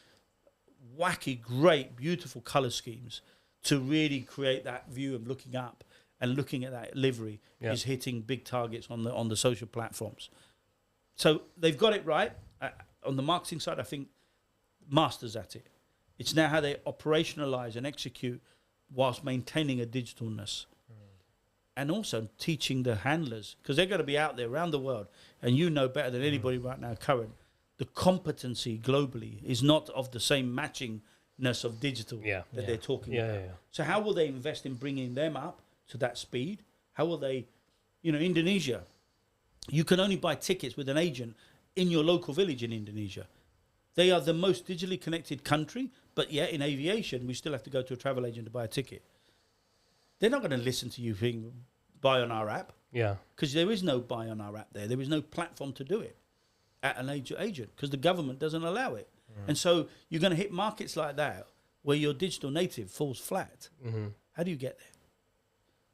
wacky, great, beautiful color schemes to really create that view of looking up and looking at that livery is hitting big targets on the social platforms. So they've got it right. On the marketing side, I think masters at it. It's now how they operationalize and execute whilst maintaining a digitalness. And also teaching the handlers, because they're going to be out there around the world, and you know better than anybody right now, current, the competency globally is not of the same matchingness of digital that they're talking about. So how will they invest in bringing them up to that speed? How will they, Indonesia, you can only buy tickets with an agent in your local village in Indonesia. They are the most digitally connected country, but yet in aviation, we still have to go to a travel agent to buy a ticket. They're not going to listen to you being buy on our app, Yeah. because there is no buy on our app there. There is no platform to do it at an agent because the government doesn't allow it. And so you're going to hit markets like that where your digital native falls flat. How do you get there?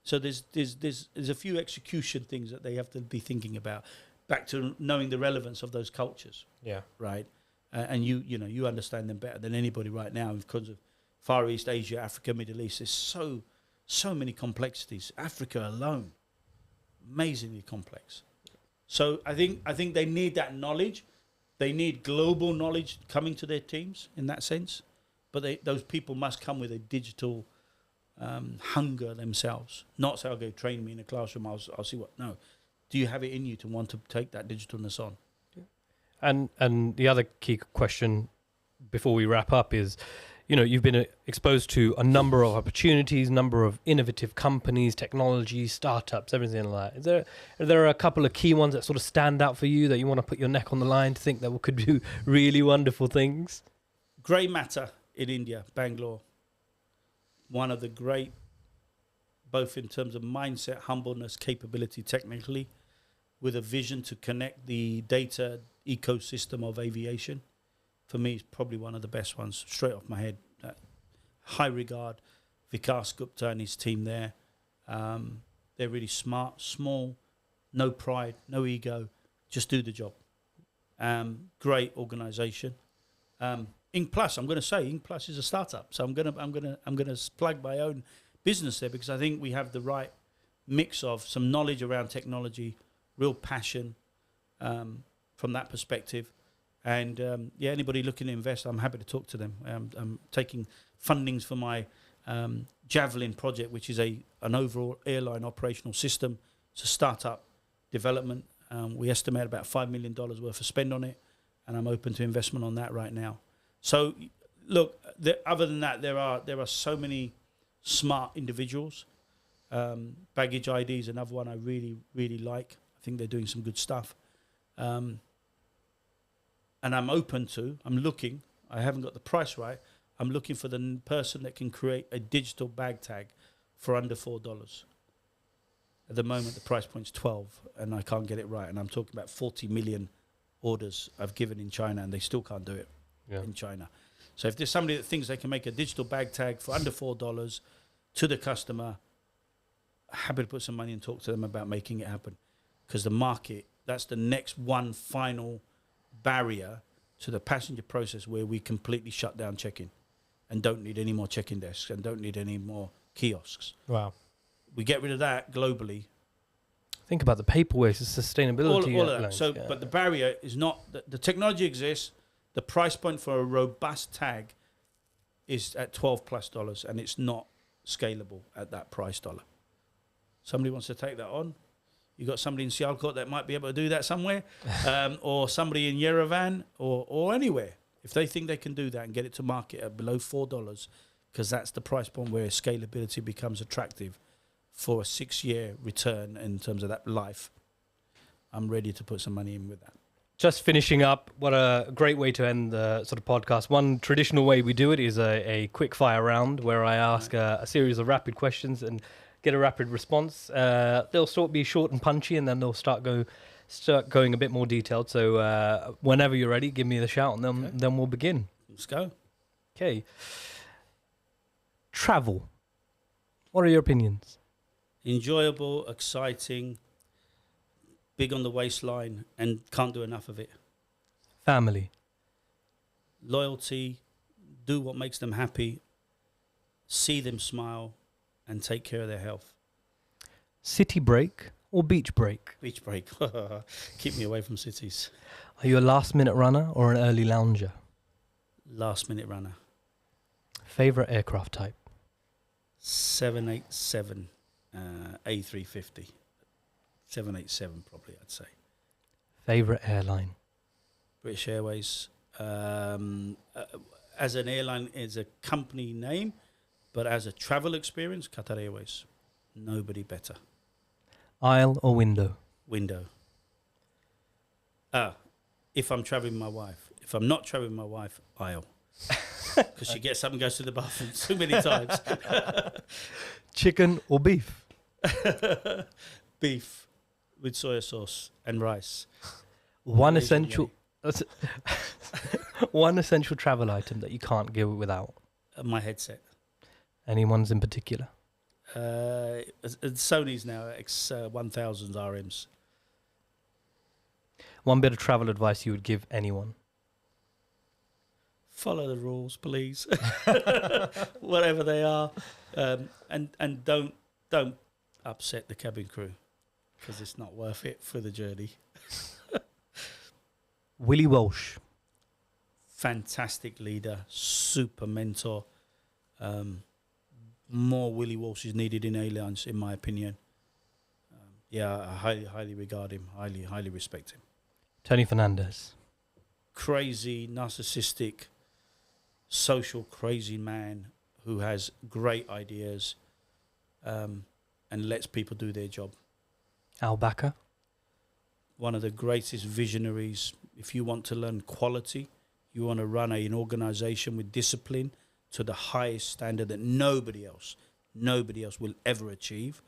So there's a few execution things that they have to be thinking about, back to knowing the relevance of those cultures. Yeah. Right. And you understand them better than anybody right now because of Far East, Asia, Africa, Middle East. There's so many complexities. Africa alone, amazingly complex. So I think they need that knowledge. They need global knowledge coming to their teams in that sense. But those people must come with a digital hunger themselves. Not say, okay, train me in a classroom, I'll see what. No. Do you have it in you to want to take that digitalness on? And the other key question before we wrap up is, you've been exposed to a number of opportunities, number of innovative companies, technology, startups, everything like that. Are there a couple of key ones that sort of stand out for you that you want to put your neck on the line to think that could do really wonderful things? Grey Matter in India, Bangalore. One of the great, both in terms of mindset, humbleness, capability technically, with a vision to connect the data ecosystem of aviation. For me, it's probably one of the best ones, straight off my head. High regard, Vikas Gupta and his team there. They're really smart, small, no pride, no ego, just do the job. Great organisation. Ink Plus, I'm going to say Ink Plus is a startup, so I'm going to plug my own business there because I think we have the right mix of some knowledge around technology, real passion from that perspective. And anybody looking to invest, I'm happy to talk to them. I'm taking fundings for my Javelin project, which is an overall airline operational system. It's a startup development. We estimate about $5 million worth of spend on it, and I'm open to investment on that right now. So, look, other than that, there are so many smart individuals. Baggage ID is another one I really, really like. I think they're doing some good stuff. And I'm looking, I haven't got the price right, I'm looking for the person that can create a digital bag tag for under $4. At the moment, the price point's 12, and I can't get it right. And I'm talking about 40 million orders I've given in China, and they still can't do it in China. So if there's somebody that thinks they can make a digital bag tag for under $4 to the customer, happy to put some money and talk to them about making it happen. Because the market, that's the next one final barrier to the passenger process where we completely shut down check-in and don't need any more check-in desks and don't need any more kiosks. Wow. We get rid of that globally. Think about the paper waste, the sustainability. All of that. So, but the barrier is not, the technology exists, the price point for a robust tag is at $12+ and it's not scalable at that price dollar. Somebody wants to take that on. You got somebody in Sialkot that might be able to do that somewhere, or somebody in Yerevan or anywhere. If they think they can do that and get it to market at below $4, because that's the price point where scalability becomes attractive for a 6-year return in terms of that life, I'm ready to put some money in with that. Just finishing up, what a great way to end the sort of podcast. One traditional way we do it is a quick fire round where I ask a series of rapid questions and get a rapid response. They'll be short and punchy, and then they'll start going a bit more detailed. So whenever you're ready, give me the shout, and then we'll begin. Let's go. Okay. Travel. What are your opinions? Enjoyable, exciting, big on the waistline, and can't do enough of it. Family. Loyalty, do what makes them happy, see them smile, and take care of their health. City break or beach break? Beach break. Keep me away from cities. Are you a last-minute runner or an early lounger? Last-minute runner. Favorite aircraft type? 787 A350. 787 probably, I'd say. Favorite airline? British Airways. As an airline, is a company name, but as a travel experience, Qatar Airways. Nobody better. Aisle or window? Window. if I'm traveling with my wife. If I'm not traveling with my wife, aisle. Because she gets up and goes to the bathroom too many times. Chicken or beef? Beef with soya sauce and rice. One Malaysian essential, one essential travel item that you can't go without. My headset. Anyone's in particular? Sony's now X1000 RMs. One bit of travel advice you would give anyone? Follow the rules, please. Whatever they are, and don't upset the cabin crew, because it's not worth it for the journey. Willie Walsh. Fantastic leader, super mentor. More Willie Walsh is needed in airlines, in my opinion. I highly regard him, highly respect him. Tony Fernandez. Crazy, narcissistic, social crazy man who has great ideas and lets people do their job. Al Backer. One of the greatest visionaries. If you want to learn quality, you want to run an organization with discipline to the highest standard that nobody else will ever achieve,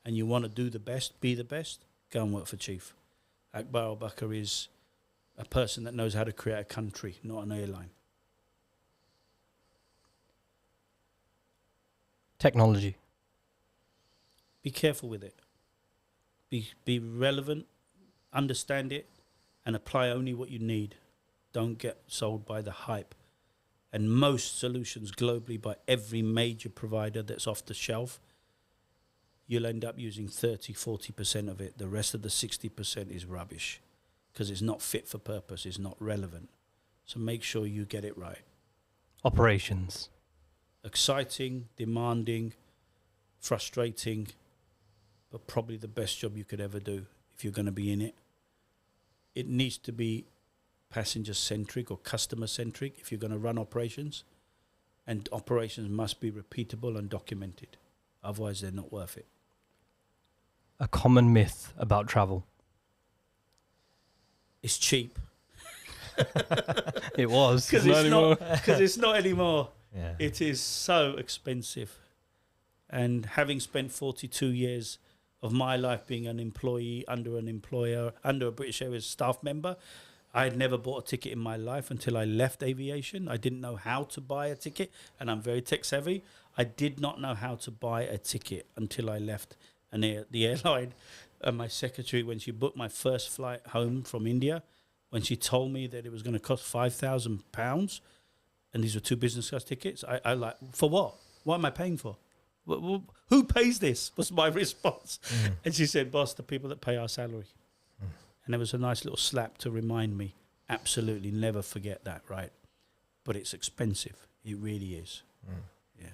and you want to do the best, be the best, go and work for Chief. Akbar al-Bakr is a person that knows how to create a country, not an airline. Technology. Be careful with it. Be relevant, understand it, and apply only what you need. Don't get sold by the hype. And most solutions globally by every major provider that's off the shelf, you'll end up using 30-40% of it. The rest of the 60% is rubbish because it's not fit for purpose, it's not relevant. So make sure you get it right. Operations. Exciting, demanding, frustrating, but probably the best job you could ever do if you're going to be in it. It needs to be passenger-centric or customer-centric if you're going to run operations, and operations must be repeatable and documented. Otherwise, they're not worth it. A common myth about travel. It's cheap. It was. Because it's not anymore. Yeah. It is so expensive. And having spent 42 years of my life being an employee under an employer, under a British Airways staff member, I had never bought a ticket in my life until I left aviation. I didn't know how to buy a ticket, and I'm very tech savvy. I did not know how to buy a ticket until I left the airline. And my secretary, when she booked my first flight home from India, when she told me that it was going to cost £5,000, and these were 2 business class tickets, I like, for what? What am I paying for? Who pays this? Was my response. And she said, boss, the people that pay our salary. And there was a nice little slap to remind me, absolutely never forget that, right? But it's expensive. It really is. Yeah.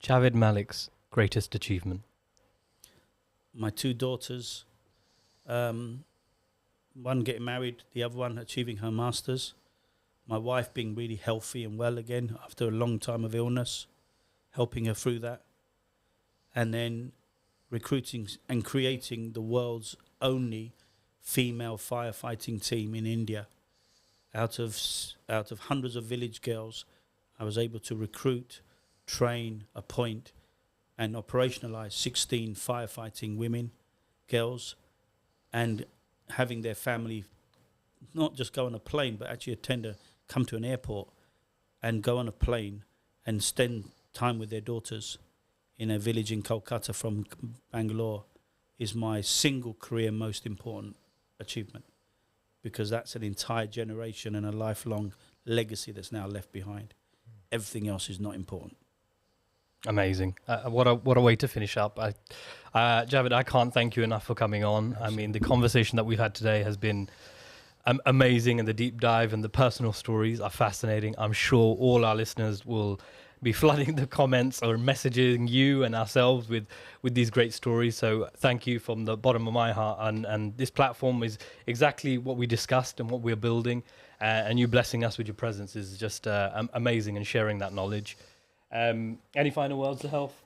Javed Malik's greatest achievement. My 2 daughters, one getting married, the other one achieving her masters. My wife being really healthy and well again after a long time of illness, helping her through that. And then recruiting and creating the world's only female firefighting team in India. Out of hundreds of village girls, I was able to recruit, train, appoint, and operationalize 16 firefighting women, girls, and having their family not just go on a plane, but actually come to an airport and go on a plane and spend time with their daughters in a village in Kolkata from Bangalore is my single career most important achievement, because that's an entire generation and a lifelong legacy that's now left behind. Everything else is not important. Amazing. What a way to finish up. Javed, I can't thank you enough for coming on. I mean, the conversation that we've had today has been amazing, and the deep dive and the personal stories are fascinating. I'm sure all our listeners will be flooding the comments or messaging you and ourselves with these great stories. So thank you from the bottom of my heart. And this platform is exactly what we discussed and what we're building. And you blessing us with your presence is just amazing, and sharing that knowledge. Any final words of health?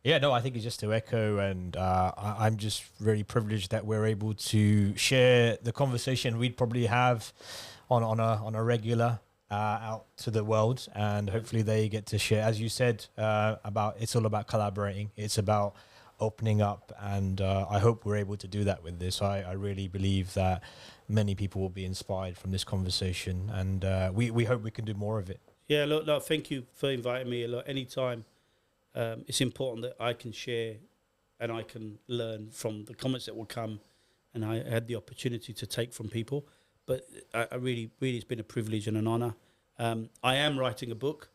Yeah, no, I think it's just to echo, and I'm just really privileged that we're able to share the conversation we'd probably have on a regular out to the world, and hopefully they get to share, as you said, about it's all about collaborating. It's about opening up, and I hope we're able to do that with this. I really believe that many people will be inspired from this conversation, and we hope we can do more of it. Yeah, look, thank you for inviting me. Look, anytime. It's important that I can share and I can learn from the comments that will come, and I had the opportunity to take from people. But I really, it's been a privilege and an honour. I am writing a book.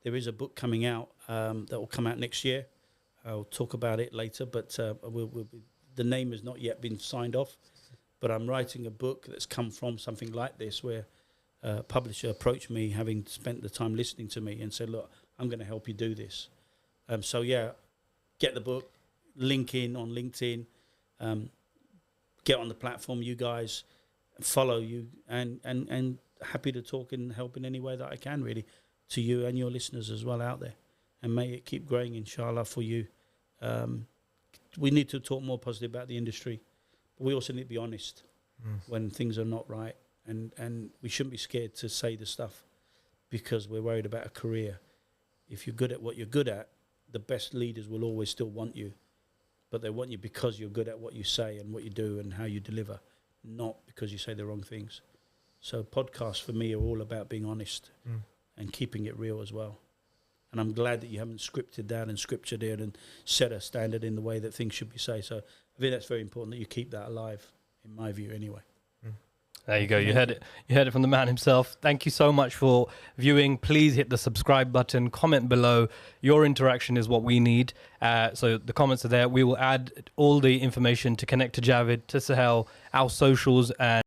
There is a book coming out that will come out next year. I'll talk about it later, but the name has not yet been signed off. But I'm writing a book that's come from something like this, where a publisher approached me, having spent the time listening to me, and said, look, I'm going to help you do this. So yeah, get the book, link in on LinkedIn, get on the platform, you guys, follow you, and happy to talk and help in any way that I can, really, to you and your listeners as well out there. And may it keep growing, inshallah, for you. We need to talk more positive about the industry, but we also need to be honest when things are not right, and we shouldn't be scared to say the stuff because we're worried about a career. If you're good at what you're good at, the best leaders will always still want you, but they want you because you're good at what you say and what you do and how you deliver, not because you say the wrong things. So podcasts for me are all about being honest and keeping it real as well. And I'm glad that you haven't scripted that and scriptured it and set a standard in the way that things should be said. So I think that's very important that you keep that alive, in my view anyway. There you go. You heard it. You heard it from the man himself. Thank you so much for viewing. Please hit the subscribe button. Comment below. Your interaction is what we need. So the comments are there. We will add all the information to connect to Javed, to Sahel, our socials, and